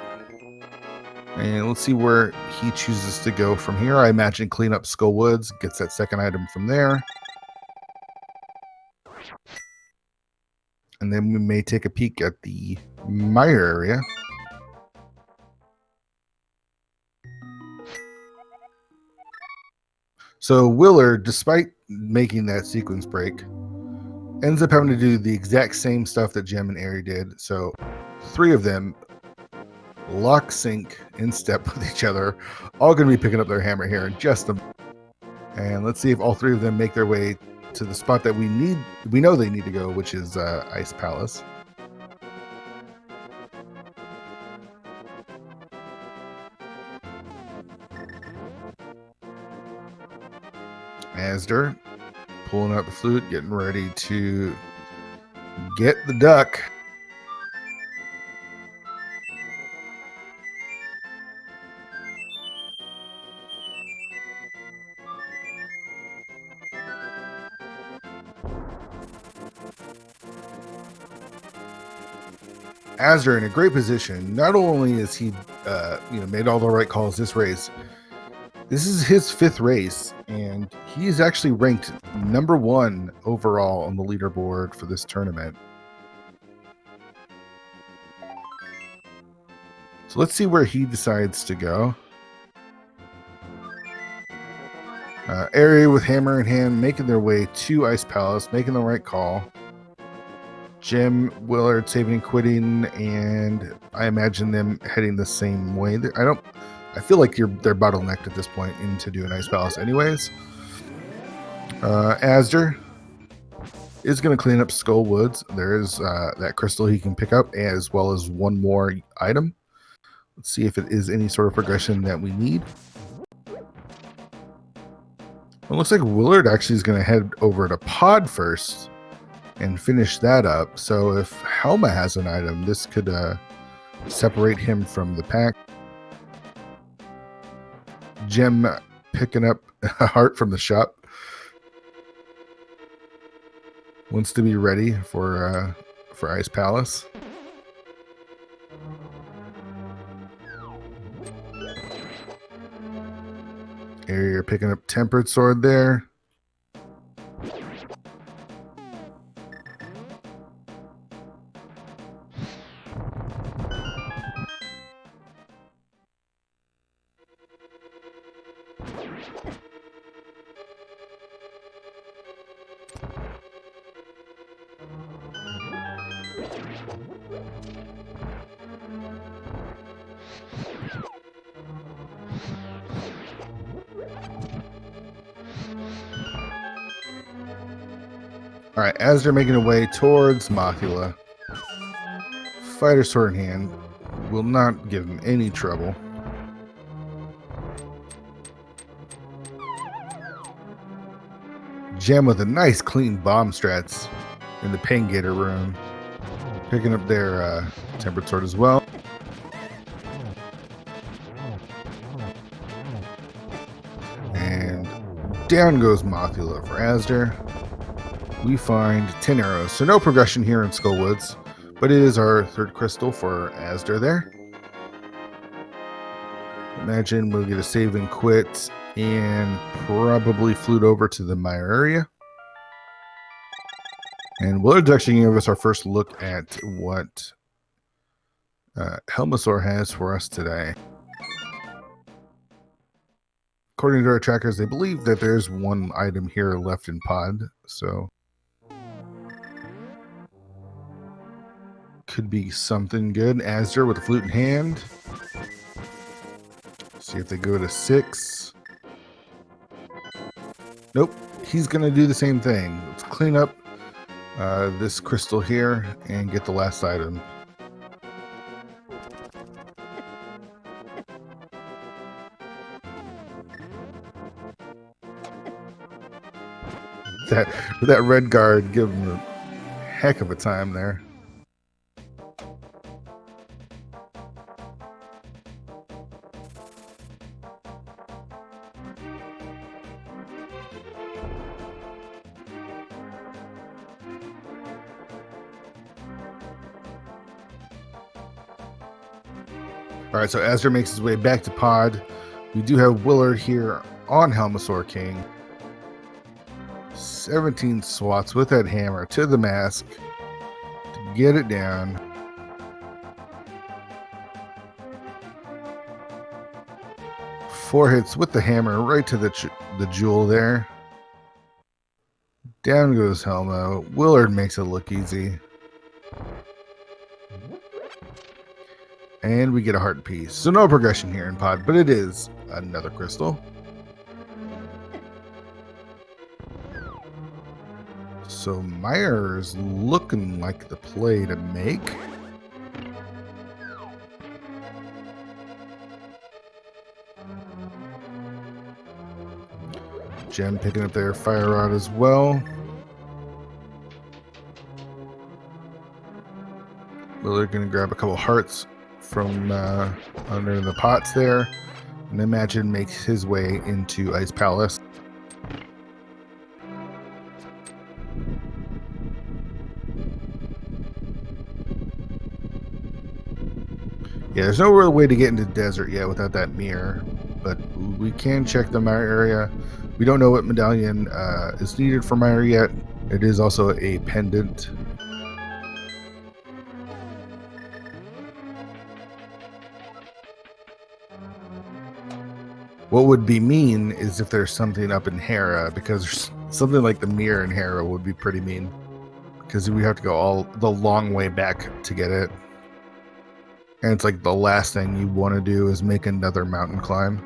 S1: And let's see where he chooses to go from here. I imagine clean up Skull Woods. Gets that second item from there. And then we may take a peek at the mire area. So Willard, despite making that sequence break, ends up having to do the exact same stuff that Gem and Aerie did. So 3 of them lock, sync, in step with each other. All going to be picking up their hammer here in just a moment. And let's see if all 3 of them make their way to the spot that we know they need to go, which is Ice Palace. Asder pulling out the flute, getting ready to get the duck. Asder in a great position. Not only is he, made all the right calls this race. This is his 5th race, and he is actually ranked number 1 overall on the leaderboard for this tournament. So let's see where he decides to go. Aerie with hammer in hand, making their way to Ice Palace, making the right call. Jim, Willard saving and quitting, and I imagine them heading the same way. I feel like they're bottlenecked at this point into doing Ice Palace anyways. Asder is going to clean up Skull Woods. There is that crystal he can pick up, as well as 1 more item. Let's see if it is any sort of progression that we need. It looks like Willard actually is going to head over to Pod first and finish that up. So if Helma has an item, this could separate him from the pack. Gem picking up a heart from the shop. Wants to be ready for Ice Palace. Area picking up Tempered Sword there. Alright, as they're making their way towards Mothula, fighter sword in hand will not give him any trouble. Gem with a nice clean bomb strats in the Pain Gator room. Picking up their tempered sword as well. And down goes Mothula for Asder. We find 10 arrows. So no progression here in Skullwoods, but it is our third crystal for Asder there. Imagine we'll get a save and quit and probably flute over to the Mire area. And Willard's actually going to give us our first look at what Helmasaur has for us today. According to our trackers, they believe that there's one item here left in pod, so could be something good. Asder with a flute in hand. See if they go to 6. Nope, he's going to do the same thing. Let's clean up this crystal here and get the last item. That red guard give him a heck of a time there. All right, so Asder makes his way back to pod. We do have Willard here on Helmasaur King. 17 swats with that hammer to the mask to get it down. Four hits with the hammer right to the jewel there. Down goes Helma. Willard makes it look easy. And we get a heart piece. So no progression here in pod, but it is another crystal. So Mire's looking like the play to make. Gem picking up their fire rod as well. Willard gonna grab a couple hearts from under the pots there, and Imagine makes his way into Ice Palace. Yeah, there's no real way to get into the desert yet without that mirror, but we can check the Mire area. We don't know what medallion is needed for Mire yet. It is also a pendant. What would be mean is if there's something up in Hera, because something like the mirror in Hera would be pretty mean, because we have to go all the long way back to get it. And it's like the last thing you want to do is make another mountain climb.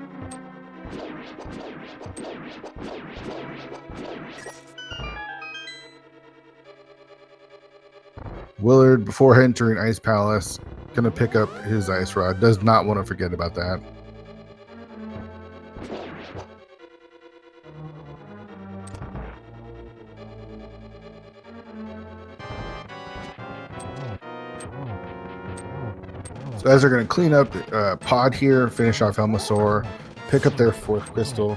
S1: Willard, before entering Ice Palace, gonna pick up his ice rod. Does not want to forget about that. So as they're going to clean up pod here, finish off Helmasaur, pick up their 4th crystal.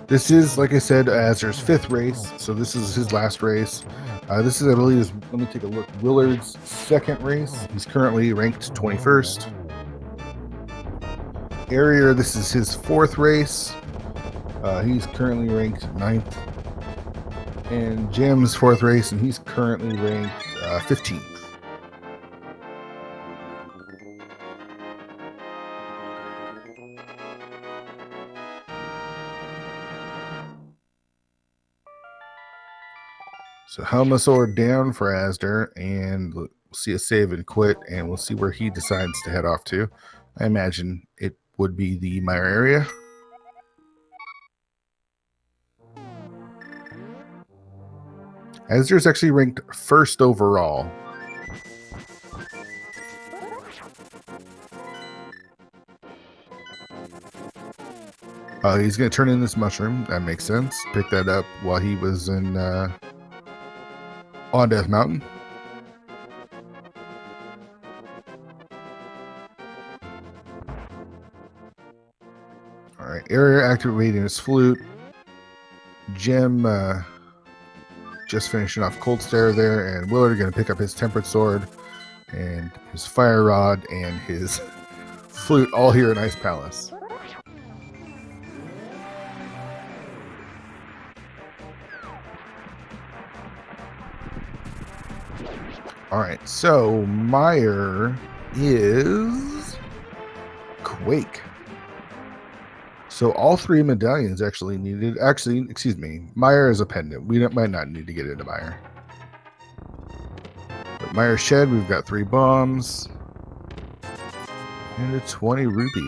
S1: This is, like I said, Azur's 5th race, so this is his last race. This is, I believe, let me take a look, Willard's 2nd race. He's currently ranked 21st. Arier, this is his 4th race. He's currently ranked 9th. And Jim's 4th race, and he's currently ranked 15th. So Helmasaur down for Asder, and we'll see a save and quit, and we'll see where he decides to head off to. I imagine it would be the Mire area. Asder's actually ranked 1st overall. He's going to turn in this mushroom. That makes sense. Pick that up while he was in on Death Mountain. All right, area activating his flute. Gem just finishing off Cold Stare there, and Willard going to pick up his Tempered Sword and his Fire Rod and his flute all here in Ice Palace. All right, so Meyer is Quake. So all 3 medallions actually needed. Actually, excuse me, Meyer is a pendant. We might not need to get into Meyer. But Meyer Shed, we've got 3 bombs and a 20 rupee.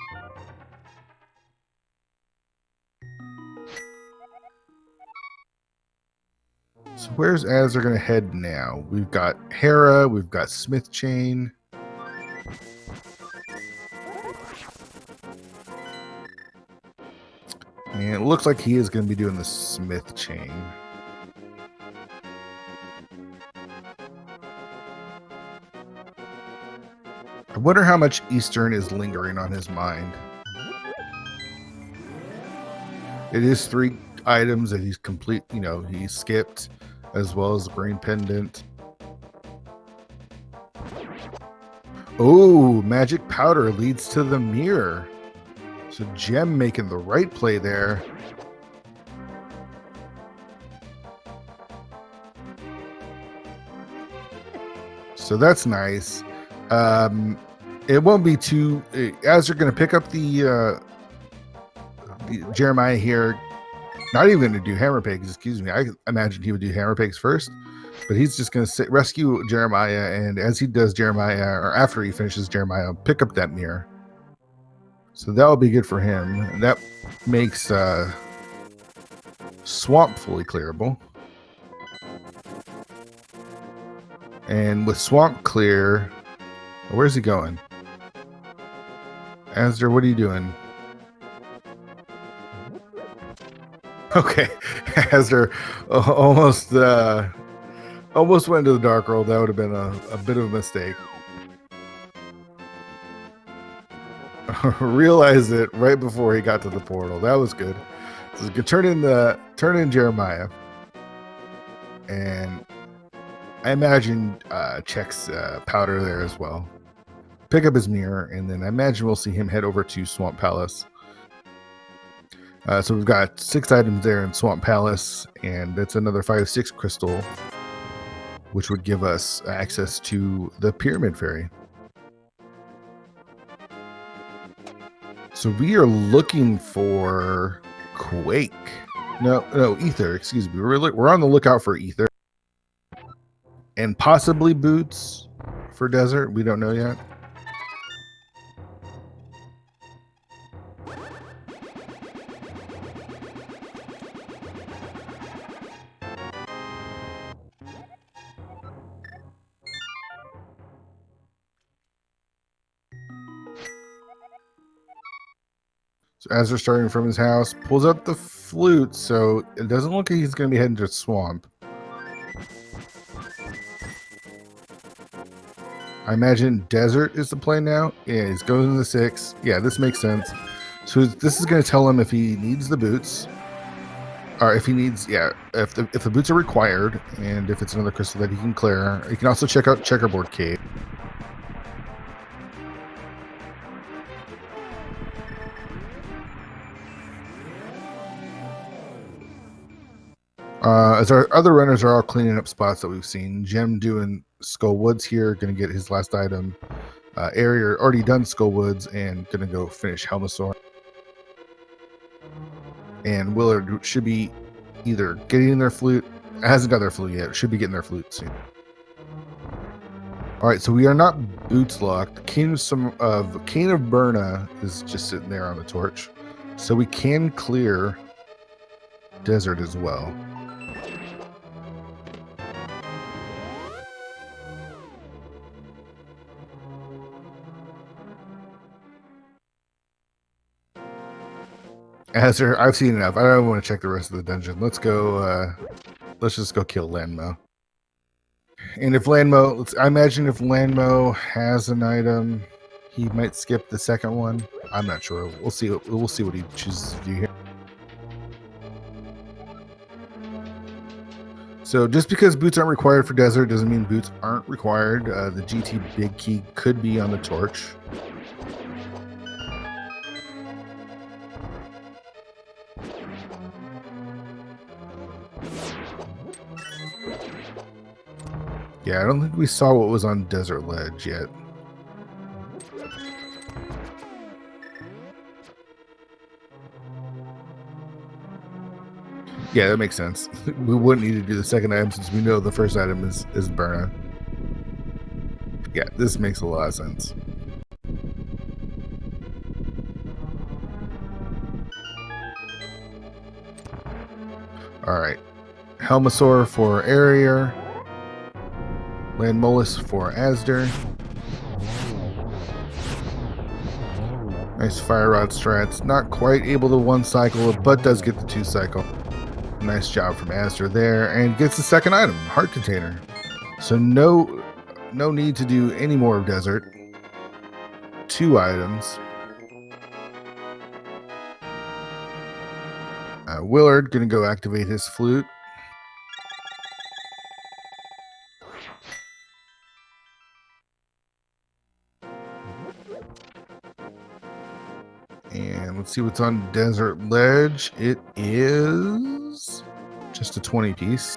S1: So where's Azzer going to head now? We've got Hera, we've got Smith Chain. And it looks like he is going to be doing the Smith Chain. I wonder how much Eastern is lingering on his mind. It is 3 items that he's complete, he skipped, as well as the green pendant. Oh, magic powder leads to the mirror. So Gem making the right play there. So that's nice. It won't be too, as you're going to pick up the Jeremiah here. Not even going to do hammer pegs, excuse me. I imagined he would do hammer pegs first, but he's just going to rescue Jeremiah, and as he does Jeremiah, or after he finishes Jeremiah, pick up that mirror. So that will be good for him. And that makes Swamp fully clearable. And with Swamp clear, where's he going? Azder, what are you doing? Okay, Azder almost went to the Dark World. That would have been a bit of a mistake. Realized it right before he got to the portal. That was good. So he could turn in Jeremiah, and I imagine checks powder there as well. Pick up his mirror, and then I imagine we'll see him head over to Swamp Palace. So we've got 6 items there in Swamp Palace, and that's another 5/6 crystal, which would give us access to the Pyramid Fairy. So we are looking for Quake. No, Ether, excuse me. We're on the lookout for Ether. And possibly Boots for Desert. We don't know yet. So as they're starting from his house, pulls up the flute, so it doesn't look like he's going to be heading to Swamp. I imagine Desert is the play now. Yeah, he's going to the 6. Yeah, this makes sense. So this is going to tell him if he needs the boots, or if he needs, if the boots are required, and if it's another crystal that he can clear. He can also check out Checkerboard Cave. As our other runners are all cleaning up spots that we've seen. Gem doing Skull Woods here, going to get his last item. Area already done Skull Woods and going to go finish Helmasaur. And Willard should be either getting their flute, hasn't got their flute yet, should be getting their flute soon. All right, so we are not boots locked. Cane of Burna is just sitting there on the torch, so we can clear Desert as well. Azure, I've seen enough. I don't want to check the rest of the dungeon. Let's go. Let's just go kill Landmo. And if Landmo, I imagine if Landmo has an item, he might skip the second one. I'm not sure. We'll see. We'll see what he chooses to do here. So just because boots aren't required for desert doesn't mean boots aren't required. The GT big key could be on the torch. Yeah, I don't think we saw what was on Desert Ledge yet. Yeah, that makes sense. We wouldn't need to do the second item since we know the first item is Burna. Yeah, this makes a lot of sense. Alright. Helmasaur for Area. Landmolus for Asder. Nice Fire Rod strats. Not quite able to one cycle, but does get the 2 cycle. Nice job from Asder there. And gets the second item, Heart Container. So no need to do any more of Desert. 2 items. Willard gonna go activate his flute. And let's see what's on Desert Ledge. It is just a 20 piece.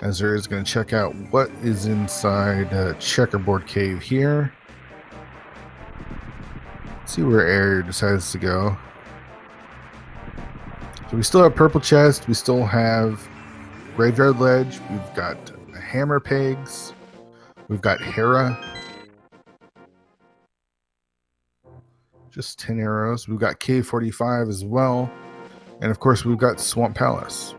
S1: Ezra is going to check out what is inside Checkerboard Cave here. Let's see where Area decides to go. So we still have Purple Chest. We still have Graveyard Ledge. We've got Hammer Pegs. We've got Hera. Just 10 arrows. We've got Cave 45 as well. And of course, we've got Swamp Palace.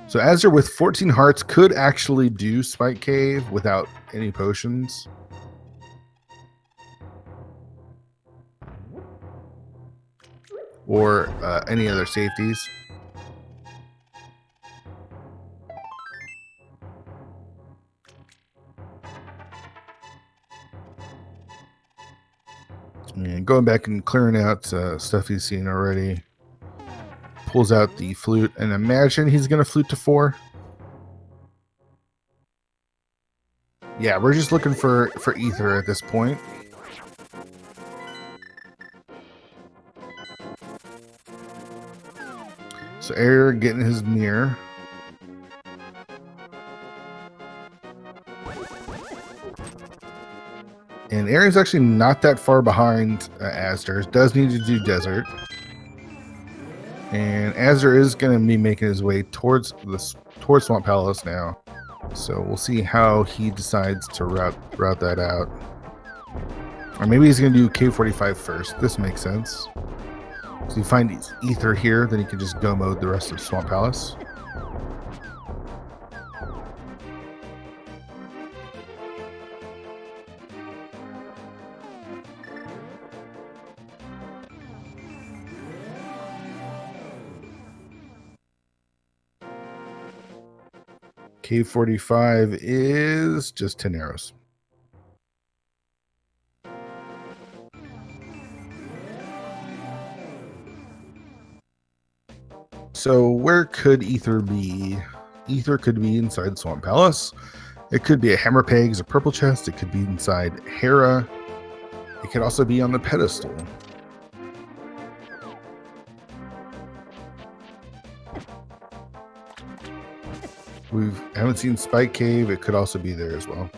S1: So Azure with 14 hearts could actually do Spike Cave without any potions. Or any other safeties. And going back and clearing out stuff he's seen already. Pulls out the flute, and imagine he's going to flute to 4. Yeah, we're just looking for ether at this point. So Air getting his mirror. And Air's actually not that far behind Asder. Does need to do Desert. And Azure is going to be making his way towards Swamp Palace now. So we'll see how he decides to route that out. Or maybe he's going to do K45 first. This makes sense. So you find ether here, then he can just go mode the rest of Swamp Palace. K45 is just 10 arrows. So where could ether be? Ether could be inside Swamp Palace. It could be a Hammer Pegs, a Purple Chest. It could be inside Hera. It could also be on the pedestal. We haven't seen Spike Cave. It could also be there as well.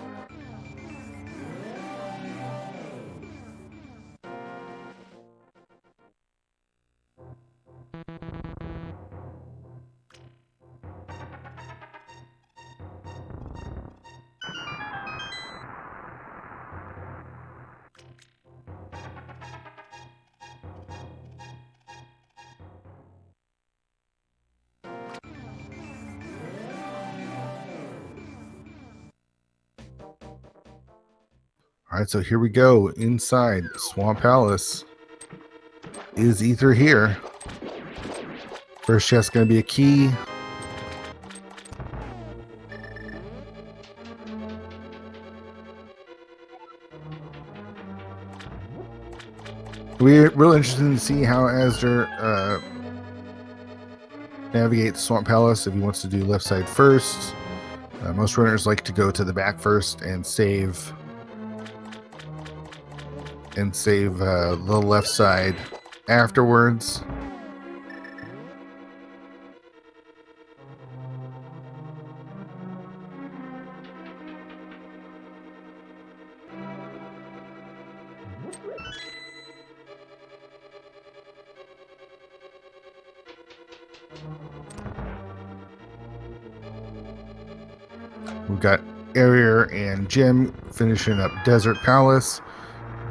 S1: All right, so here we go inside Swamp Palace. Is Ether here? First chest going to be a key. We're really interested to see how Asder navigates Swamp Palace if he wants to do left side first. Most runners like to go to the back first and save the left side afterwards. We've got Arier and Jim finishing up Desert Palace.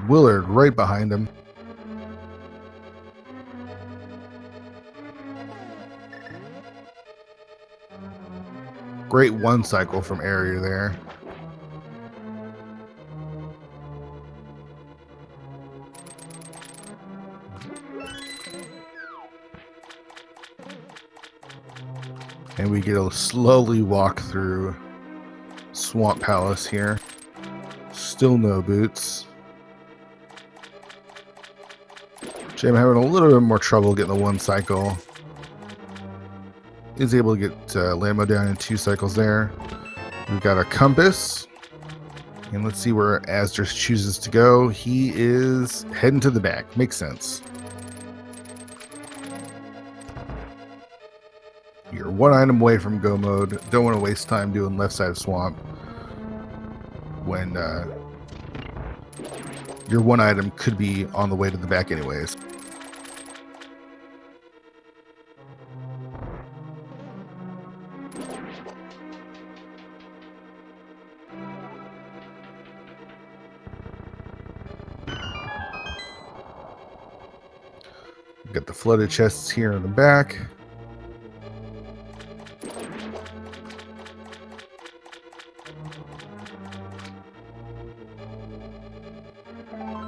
S1: Willard right behind him. Great one cycle from Arier there. And we get a slowly walk through Swamp Palace here. Still no boots. Jim having a little bit more trouble getting the one cycle. Is able to get Lambo down in 2 cycles there. We've got a compass. And let's see where Asder chooses to go. He is heading to the back. Makes sense. You're 1 item away from go mode. Don't want to waste time doing left side of swamp when your 1 item could be on the way to the back anyways. Got the flooded chests here in the back.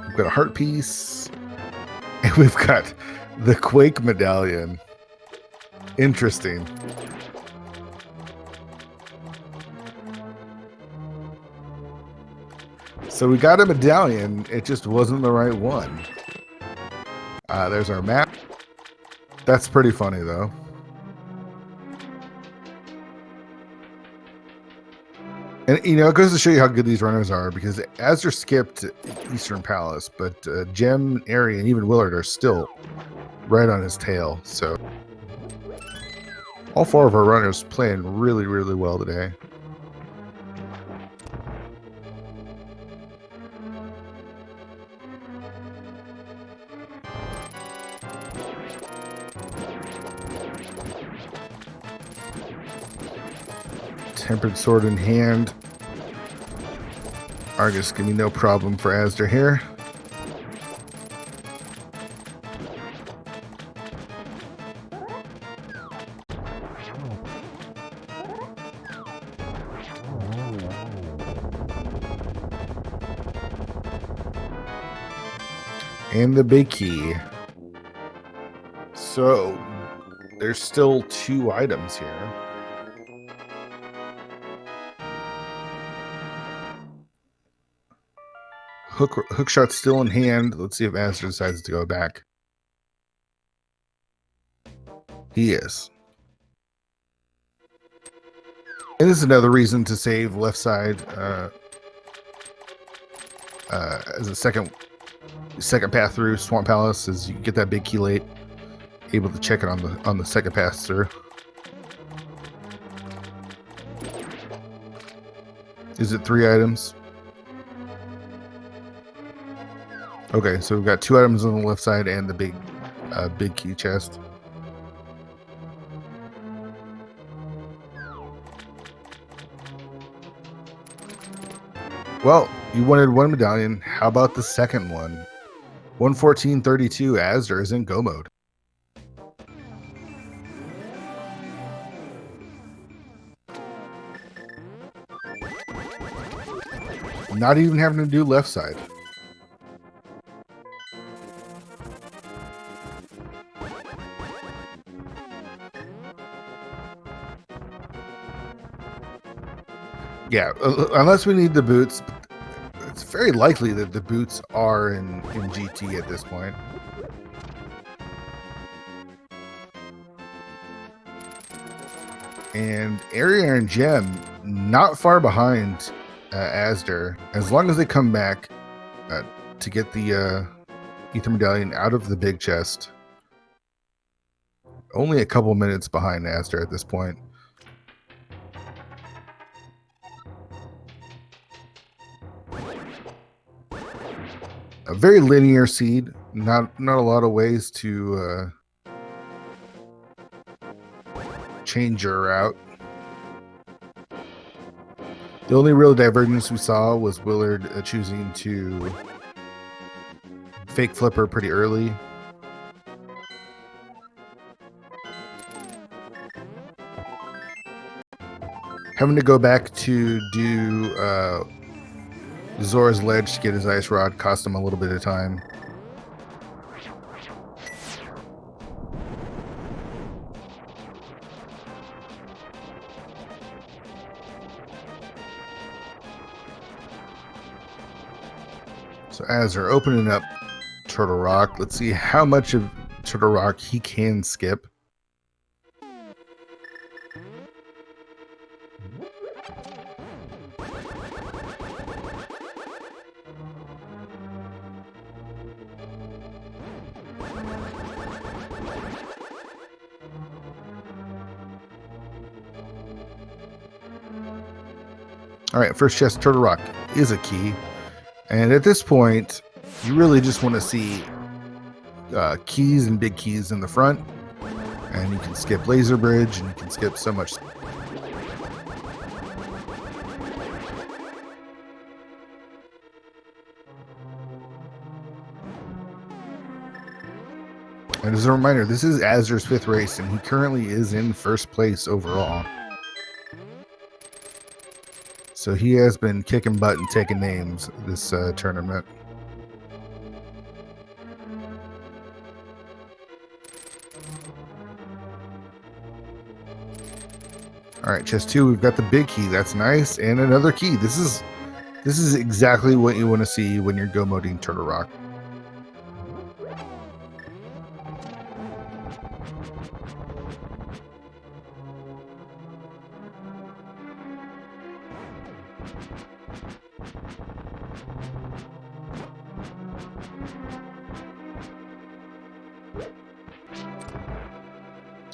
S1: We've got a heart piece. And we've got the Quake medallion. Interesting. So we got a medallion. It just wasn't the right one. There's our map. That's pretty funny, though. And, you know, it goes to show you how good these runners are, because Asder skipped Eastern Palace, but Jem, Ari, and even Willard are still right on his tail. So all 4 of our runners playing really, really well today. Tempered sword in hand. Argus gonna be no problem for Asder here. And the big key. So there's still 2 items here. Hook shot still in hand. Let's see if Asder decides to go back. He is. And this is another reason to save left side as a second path through Swamp Palace, is you get that big key late, able to check it on the second pass through. Is it 3 items? Okay, so we've got 2 items on the left side and the big key chest. Well, you wanted 1 medallion. How about the second one? 114.32. Asder is in go mode. Not even having to do left side. Yeah, unless we need the boots. It's very likely that the boots are in GT at this point. And Area and Gem not far behind Asder, as long as they come back to get the Ether Medallion out of the big chest. Only a couple minutes behind Asder at this point. A very linear seed, not a lot of ways to change your route. The only real divergence we saw was Willard choosing to fake flipper pretty early. Having to go back to do Zora's Ledge to get his ice rod cost him a little bit of time. So as they're opening up Turtle Rock, let's see how much of Turtle Rock he can skip. All right, first chest, Turtle Rock is a key. And at this point, you really just want to see keys and big keys in the front. And you can skip Laser Bridge, and you can skip so much. And as a reminder, this is Asder's 5th race, and he currently is in first place overall. So he has been kicking butt and taking names this tournament. All right, chest 2, we've got the big key. That's nice, and another key. This is exactly what you want to see when you're go moding Turtle Rock.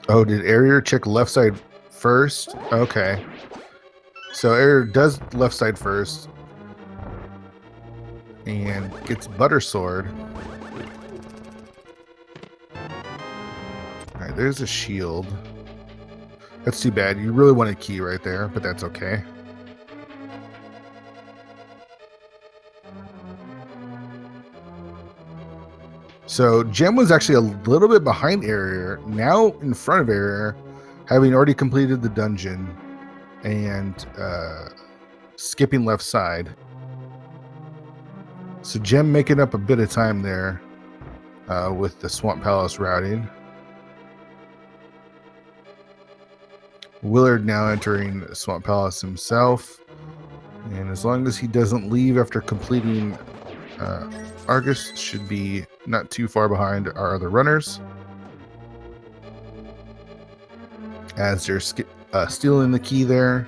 S1: Oh, did Arier check left side first? Okay. So Arier does left side first. And gets Butter Sword. Alright, there's a shield. That's too bad. You really want a key right there, but that's okay. So Gem was actually a little bit behind Arier, now in front of Arier, having already completed the dungeon and skipping left side. So Gem making up a bit of time there with the Swamp Palace routing. Willard now entering Swamp Palace himself. And as long as he doesn't leave after completing Argus, should be not too far behind our other runners. As they're stealing the key there.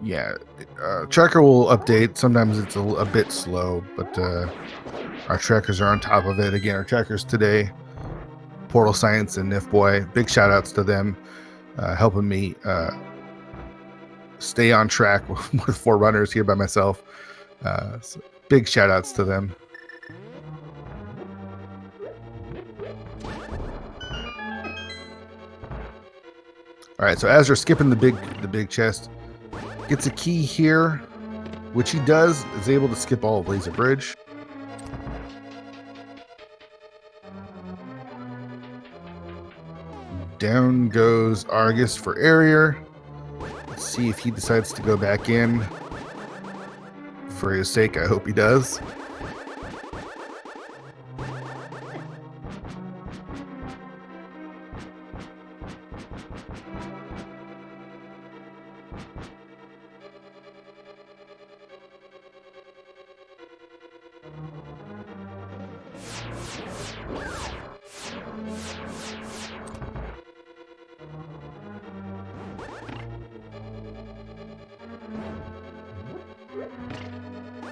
S1: Yeah, tracker will update. Sometimes it's a bit slow, but our trackers are on top of it. Again, our trackers today, Portal Science and Nifboy, big shout outs to them, helping me stay on track with 4 runners here by myself. So big shout outs to them. All right, so as they're skipping the big chest, gets a key here, which he does, is able to skip all of Laser Bridge. Down goes Argus for Area. Let's see if he decides to go back in. For his sake, I hope he does.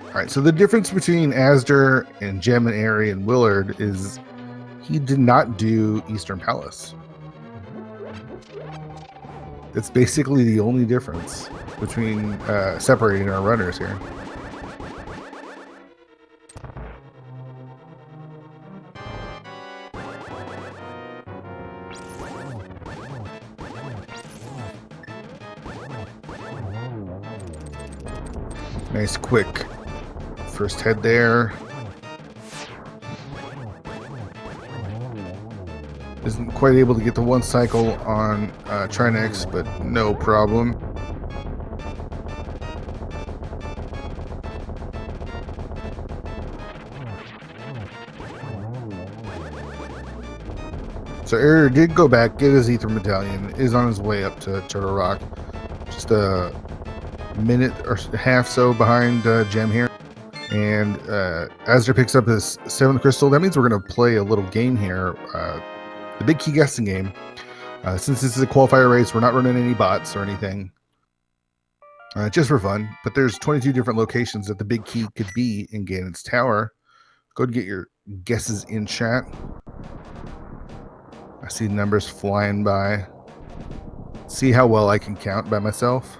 S1: All right, so the difference between Asder and Gem and Airy and Willard is he did not do Eastern Palace. That's basically the only difference between separating our runners here. Nice quick first head there. Isn't quite able to get the one cycle on Trinex, but no problem. So Area did go back, get his Ether Medallion, is on his way up to Turtle Rock. Just a minute or half so behind Gem here. And Asder picks up his 7th crystal. That means we're going to play a little game here. The big key guessing game. Since this is a qualifier race, we're not running any bots or anything. Just for fun. But there's 22 different locations that the big key could be in Ganon's Tower. Go ahead and get your guesses in chat. I see numbers flying by. See how well I can count by myself.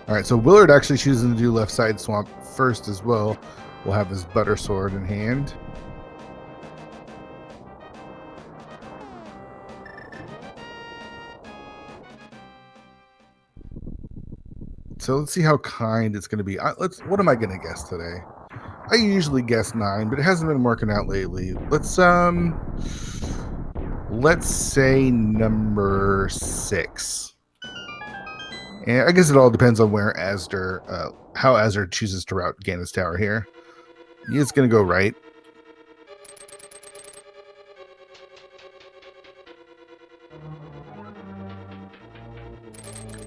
S1: All right, so Willard actually choosing to do left side swamp first as well. We'll have his butter sword in hand. So let's see how kind it's going to be. What am I going to guess today? I usually guess 9, but it hasn't been working out lately. Let's say number 6. And I guess it all depends on where Asder, how Asder chooses to route Ganon's Tower here. He is going to go right.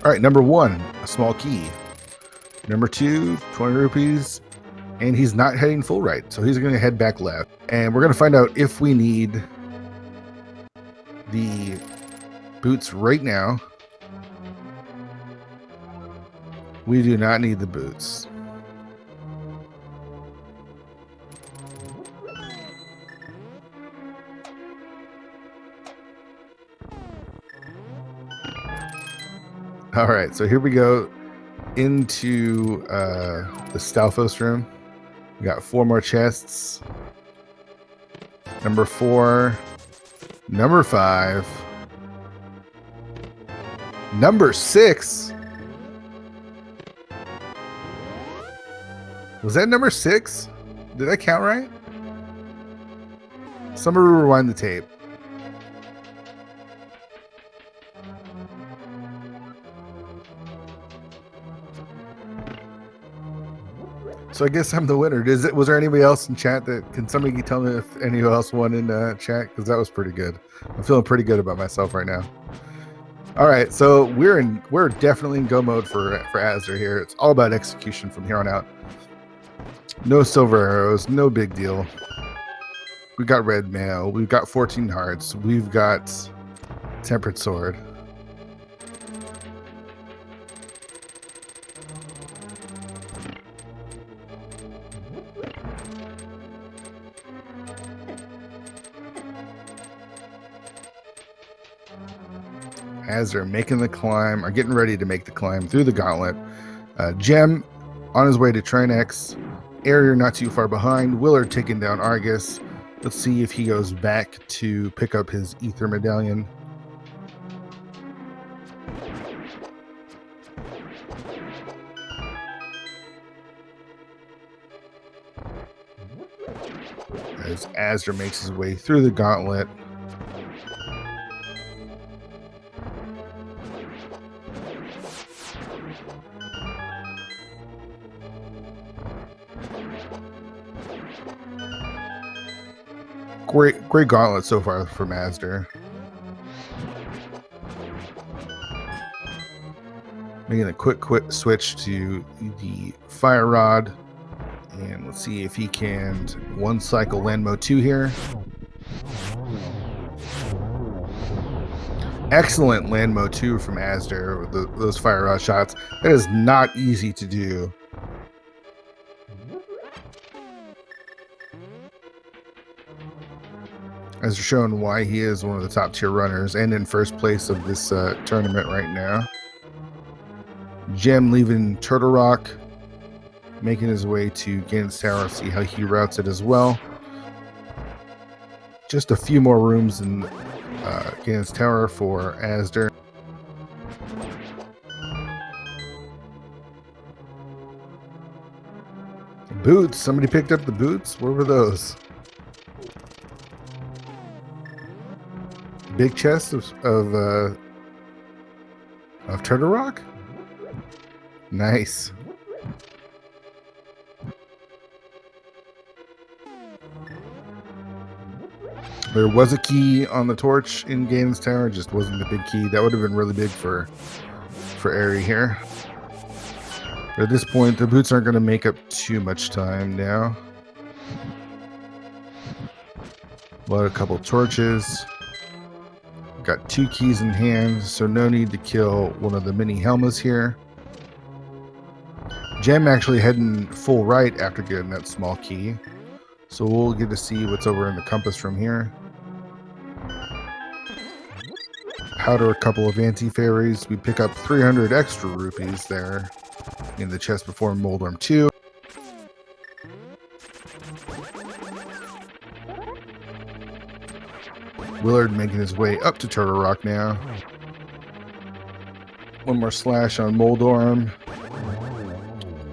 S1: All right, number 1, a small key. Number 2, 20 rupees. And he's not heading full right, so he's going to head back left. And we're going to find out if we need the boots right now. We do not need the boots. All right, so here we go into the Stalfos room. We got 4 more chests. Number 4, number 5, number 6. Was that number 6? Did I count right? Somebody rewind the tape. So I guess I'm the winner. Was there anybody else in chat can somebody tell me if anyone else won in chat? Because that was pretty good. I'm feeling pretty good about myself right now. All right, so we're definitely in go mode for Asder here. It's all about execution from here on out. No silver arrows, no big deal. We got red mail. We've got 14 hearts. We've got tempered sword. As they're making the climb, are getting ready to make the climb through the gauntlet. Gem on his way to Trinex. Area not too far behind. Willard taking down Argus. Let's see if he goes back to pick up his Ether Medallion. as Asder makes his way through the gauntlet. Great gauntlet so far from Asder. Making a quick switch to the fire rod. And let's see if he can one cycle land mode 2 here. Excellent land mode 2 from Asder with those fire rod shots. That is not easy to do. As shown why he is one of the top tier runners and in first place of this tournament right now. Gem leaving Turtle Rock, making his way to Ganon's Tower. See how he routes it as well. Just a few more rooms in Ganon's Tower for Asder. Boots. Somebody picked up the boots. Where were those? Big chest of Turtle Rock. Nice. There was a key on the torch in Ganon's Tower, just wasn't the big key. That would have been really big for Aerie here. But at this point, the boots aren't going to make up too much time now. Load a couple torches. Got 2 keys in hand, so no need to kill one of the mini Helmas here. Gem actually heading full right after getting that small key. So we'll get to see what's over in the compass from here. Powder a couple of anti-fairies. We pick up 300 extra rupees there in the chest before Moldorm 2. Willard making his way up to Turtle Rock now. One more slash on Moldorm.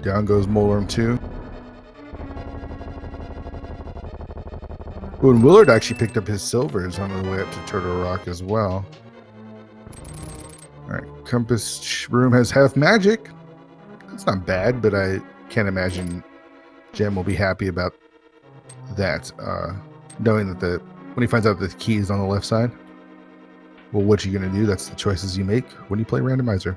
S1: Down goes Moldorm 2. Ooh, and Willard actually picked up his silvers on the way up to Turtle Rock as well. Alright, Compass room has half magic. That's not bad, but I can't imagine Gem will be happy about that, knowing that when he finds out the key is on the left side. Well, what you gonna do? That's the choices you make when you play Randomizer.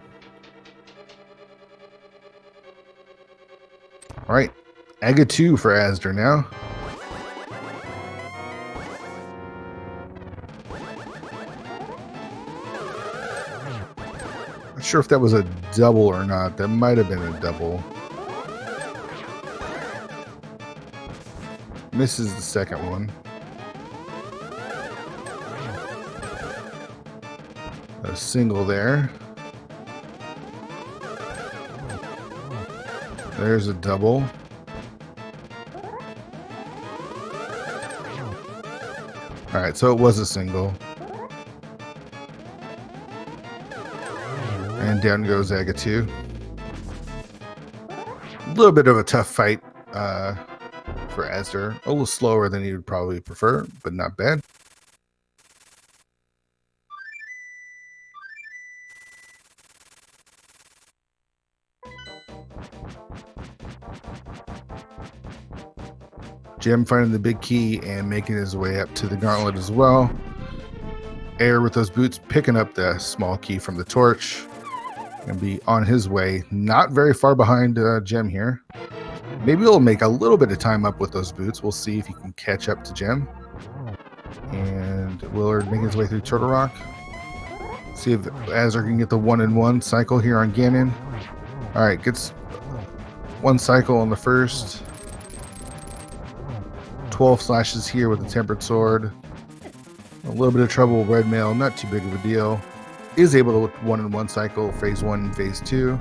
S1: Alright, Aga 2 for Asder now. Not sure if that was a double or not. That might have been a double. Misses the second one. A single there. There's a double. Alright, so it was a single. And down goes Aga 2. A little bit of a tough fight for Asder. A little slower than he would probably prefer, but not bad. Gem finding the big key and making his way up to the gauntlet as well. Air with those boots picking up the small key from the torch and be on his way. Not very far behind Gem here. Maybe he'll make a little bit of time up with those boots. We'll see if he can catch up to Gem. And Willard making his way through Turtle Rock. See if Asder can get the 1-in-1 cycle here on Ganon. Alright, gets 1 cycle on the first. 12 slashes here with the Tempered Sword. A little bit of trouble with Red Mail, not too big of a deal. Is able to 1-in-1 cycle, phase 1 and phase 2.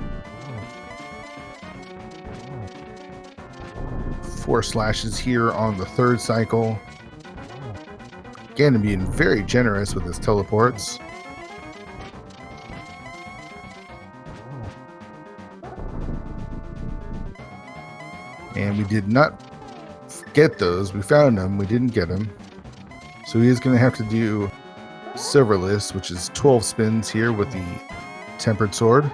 S1: 4 slashes here on the third cycle. Ganon being very generous with his teleports. And we did not get those. We found them. We didn't get them. So he is going to have to do Silverless, which is 12 spins here with the Tempered Sword.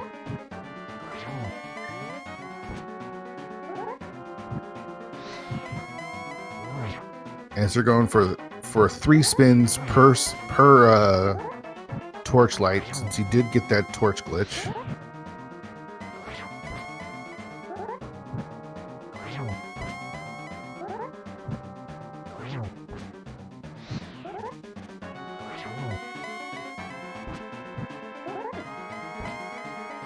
S1: And so they're going for 3 spins per torchlight, since he did get that torch glitch.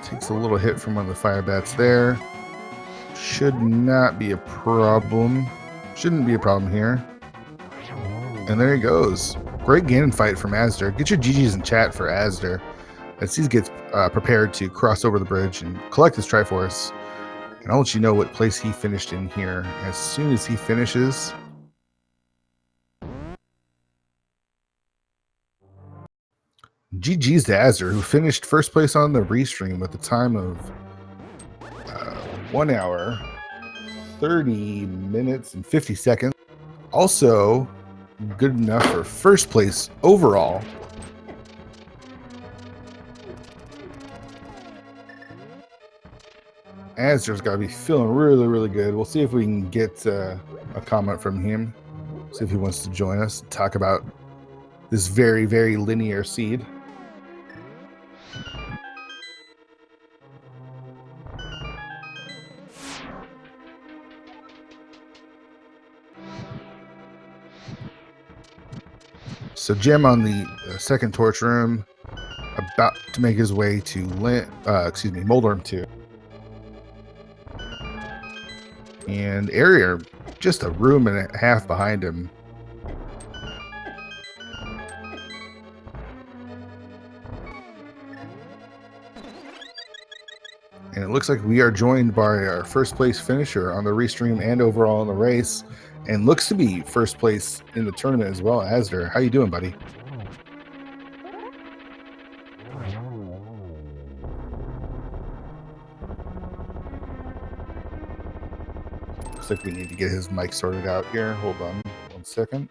S1: Takes a little hit from one of the fire bats there. Should not be a problem. Shouldn't be a problem here. And there he goes. Great Ganon fight from Asder. Get your GGs in chat for Asder as he gets prepared to cross over the bridge and collect his Triforce. And I'll let you know what place he finished in here as soon as he finishes. GG's to Asder, who finished first place on the restream with a time of 1 hour, 30 minutes, and 50 seconds. Also, good enough for first place overall. Asder's got to be feeling really, really good. We'll see if we can get a comment from him. See if he wants to join us and talk about this very, very linear seed. So Gem on the second torch room, about to make his way to Moldorm 2. And Area, just a room and a half behind him. And it looks like we are joined by our first place finisher on the restream and overall in the race. And looks to be first place in the tournament as well, Asder. How you doing, buddy? Looks like we need to get his mic sorted out here. Hold on 1 second.